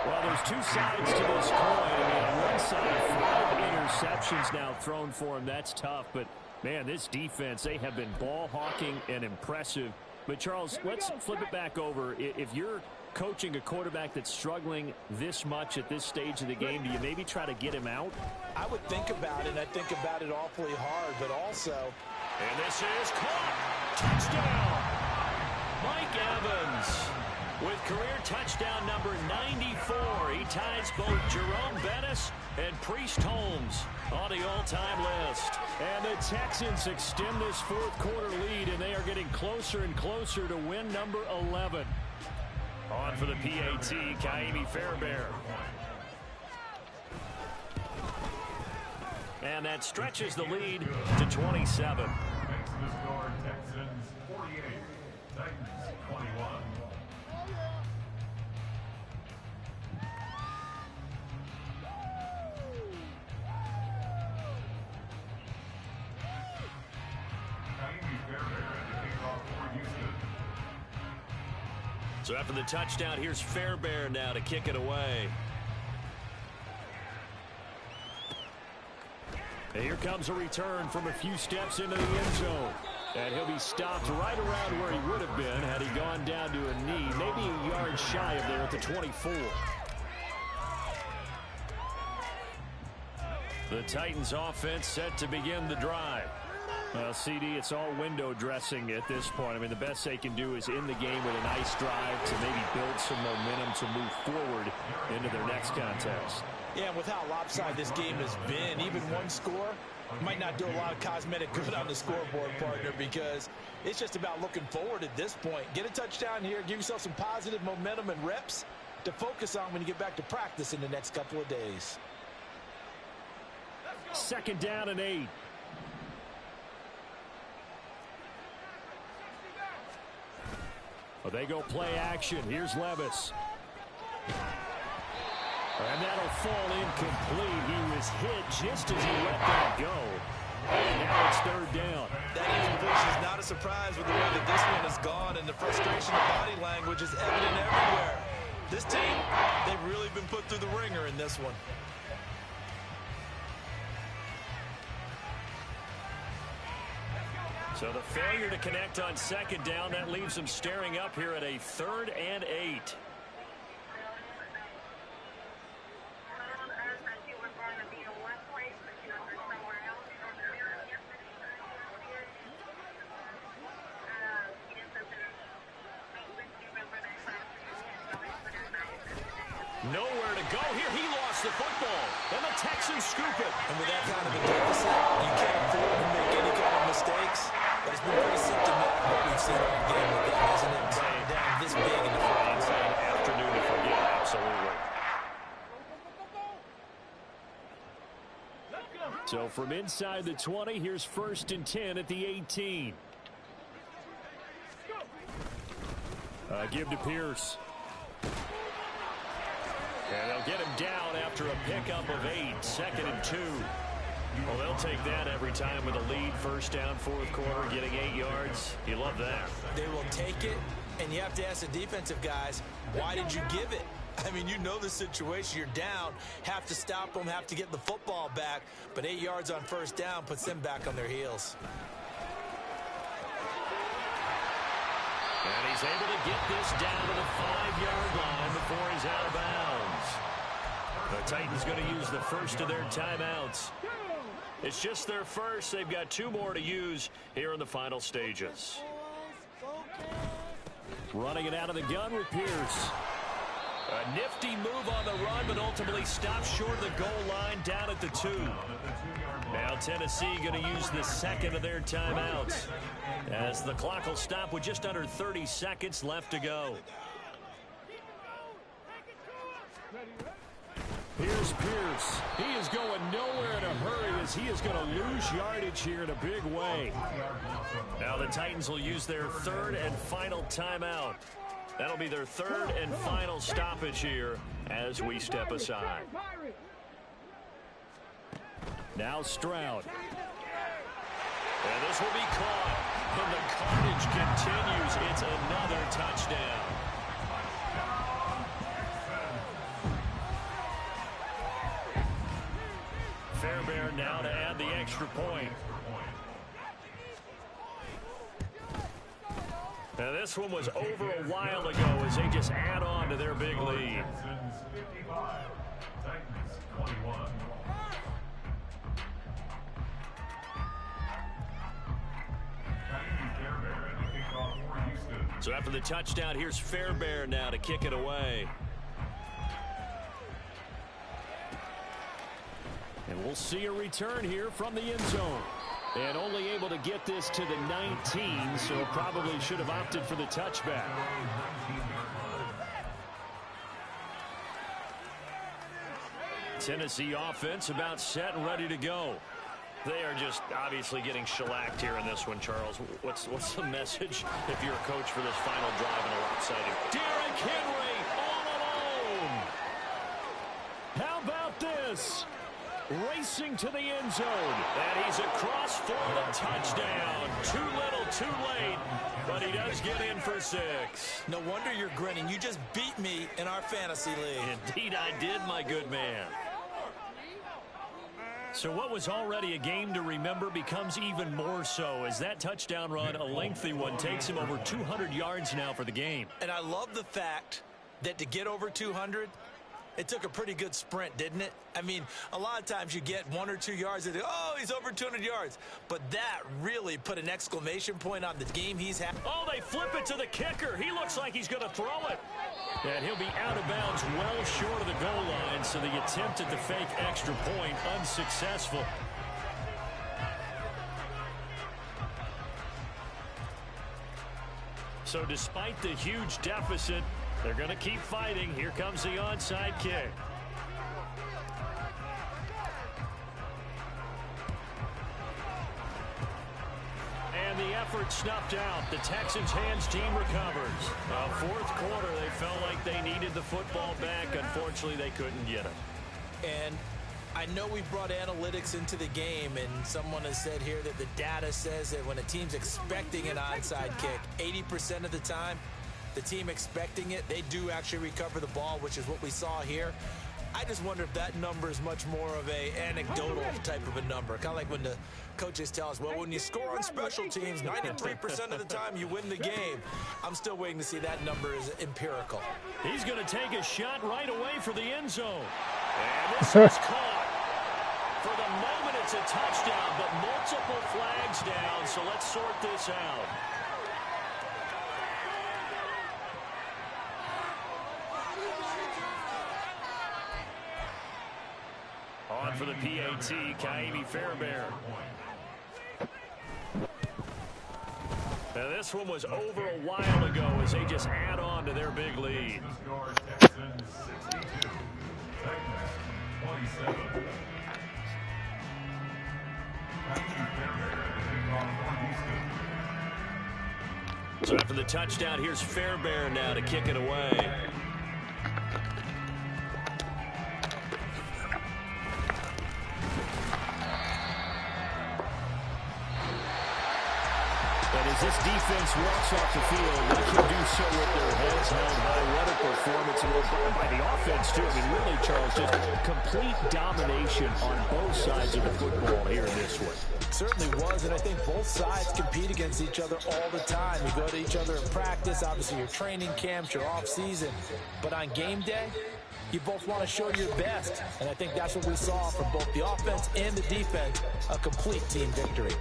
Well, there's two sides to this coin. I mean, on one side, 5 interceptions now thrown for him. That's tough. But, man, this defense, they have been ball hawking and impressive. But, Charles, let's flip it back over. If you're coaching a quarterback that's struggling this much at this stage of the game, do you maybe try to get him out? I would think about it, and I think about it awfully hard, but also... And this is caught. Touchdown. Mike Evans with career touchdown number 94. He ties both Jerome Bettis and Priest Holmes on the all-time list. And the Texans extend this fourth quarter lead, and they are getting closer and closer to win number 11. On for the PAT, Kaimi Fairbairn. And that stretches the lead to 27. Makes the score Texans 48, Titans 21. Kaimi Fairbairn to kick off for Houston. So after the touchdown, here's Fairbairn now to kick it away. And here comes a return from a few steps into the end zone. And he'll be stopped right around where he would have been had he gone down to a knee, maybe a yard shy of there at the 24. The Titans offense set to begin the drive. Well, CD, it's all window dressing at this point. I mean, the best they can do is end the game with a nice drive to maybe build some momentum to move forward into their next contest. Yeah, and with how lopsided this game has been, even one score might not do a lot of cosmetic good on the scoreboard, partner, because it's just about looking forward at this point. Get a touchdown here, give yourself some positive momentum and reps to focus on when you get back to practice in the next couple of days. 2nd down and 8. Well, they go play action. Here's Levis. And that'll fall incomplete. He was hit just as he let that go. And now it's 3rd down. That incompletion is not a surprise with the way that this one has gone, and the frustration of body language is evident everywhere. This team, they've really been put through the ringer in this one. So the failure to connect on 2nd down, that leaves them staring up here at a 3rd and 8. Nowhere to go here. He lost the football, and the Texans scoop it. And with that kind of a deficit, you can't afford to make any kind of mistakes. But it's been pretty symptomatic what we've seen all game with them, isn't it? Tying down this big in the front. It's an afternoon to forget, absolutely. So from inside the 20, here's 1st and 10 at the 18. Give to Pierce. And they'll get him down after a pickup of 8, 2nd and 2. Well, they'll take that every time with a lead. 1st down, 4th quarter, getting 8 yards. You love that. They will take it, and you have to ask the defensive guys, why did you give it? I mean, you know the situation. You're down, have to stop them, have to get the football back. But 8 yards on 1st down puts them back on their heels. And he's able to get this down to the 5-yard line before he's out of bounds. The Titans going to use the first of their timeouts. It's just their first. They've got 2 more to use here in the final stages. Running it out of the gun with Pierce. A nifty move on the run, but ultimately stopped short of the goal line down at the 2. Now Tennessee going to use the second of their timeouts, as the clock will stop with just under 30 seconds left to go. Here's Pierce. He is going nowhere in a hurry, as he is going to lose yardage here in a big way. Now the Titans will use their third and final timeout. That'll be their third and final stoppage here as we step aside. Now Stroud. And this will be caught. And the carnage continues. It's another touchdown. Fairbairn now to add the extra point. Now this one was over a while ago as they just add on to their big lead. So after the touchdown, here's Fairbairn now to kick it away. And we'll see a return here from the end zone. And only able to get this to the 19, so probably should have opted for the touchback. Tennessee offense about set and ready to go. They are just obviously getting shellacked here in this one, Charles. What's the message if you're a coach for this final drive in a lopsided? Derrick Henry all alone. How about this? Racing to the end zone. And he's across for the touchdown. Too little, too late. But he does get in for 6. No wonder you're grinning. You just beat me in our fantasy league. Indeed I did, my good man. So what was already a game to remember becomes even more so as that touchdown run, a lengthy one, takes him over 200 yards now for the game. And I love the fact that to get over 200, it took a pretty good sprint, didn't it? I mean, a lot of times you get 1 or 2 yards and oh, he's over 200 yards. But that really put an exclamation point on the game he's had. Oh, they flip it to the kicker. He looks like he's going to throw it. And he'll be out of bounds well short of the goal line, so the attempt at the fake extra point unsuccessful. So despite the huge deficit, they're going to keep fighting. Here comes the onside kick. And the effort snuffed out. The Texans' hands team recovers. Fourth quarter, they felt like they needed the football back. Unfortunately, they couldn't get it. And I know we brought analytics into the game, and someone has said here that the data says that when a team's expecting an onside kick, 80% of the time, the team expecting it, they do actually recover the ball, which is what we saw here. I just wonder if that number is much more of a anecdotal type of a number. Kind of like when the coaches tell us, well, when you score on special teams, 93% of the time you win the game. I'm still waiting to see that number is empirical. He's going to take a shot right away for the end zone. And this is caught. For the moment, it's a touchdown, but multiple flags down, so let's sort this out. On for the PAT, Kaimi Fairbairn. Now this one was over a while ago as they just add on to their big lead. So after the touchdown, here's Fairbairn now to kick it away. As this defense walks off the field, they can do so with their heads held high. What a performance, and by the offense, too. I mean, really, Charles, just complete domination on both sides of the football here in this one. Certainly was, and I think both sides compete against each other all the time. You go to each other in practice, obviously your training camps, your off-season. But on game day, you both want to show your best. And I think that's what we saw from both the offense and the defense, a complete team victory.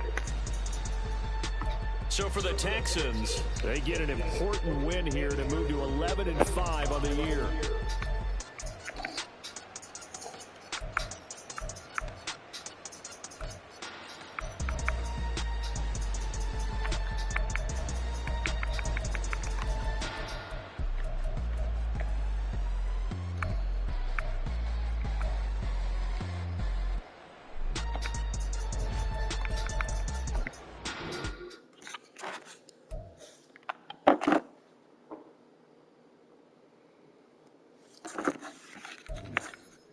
So for the Texans, they get an important win here to move to 11-5 on the year.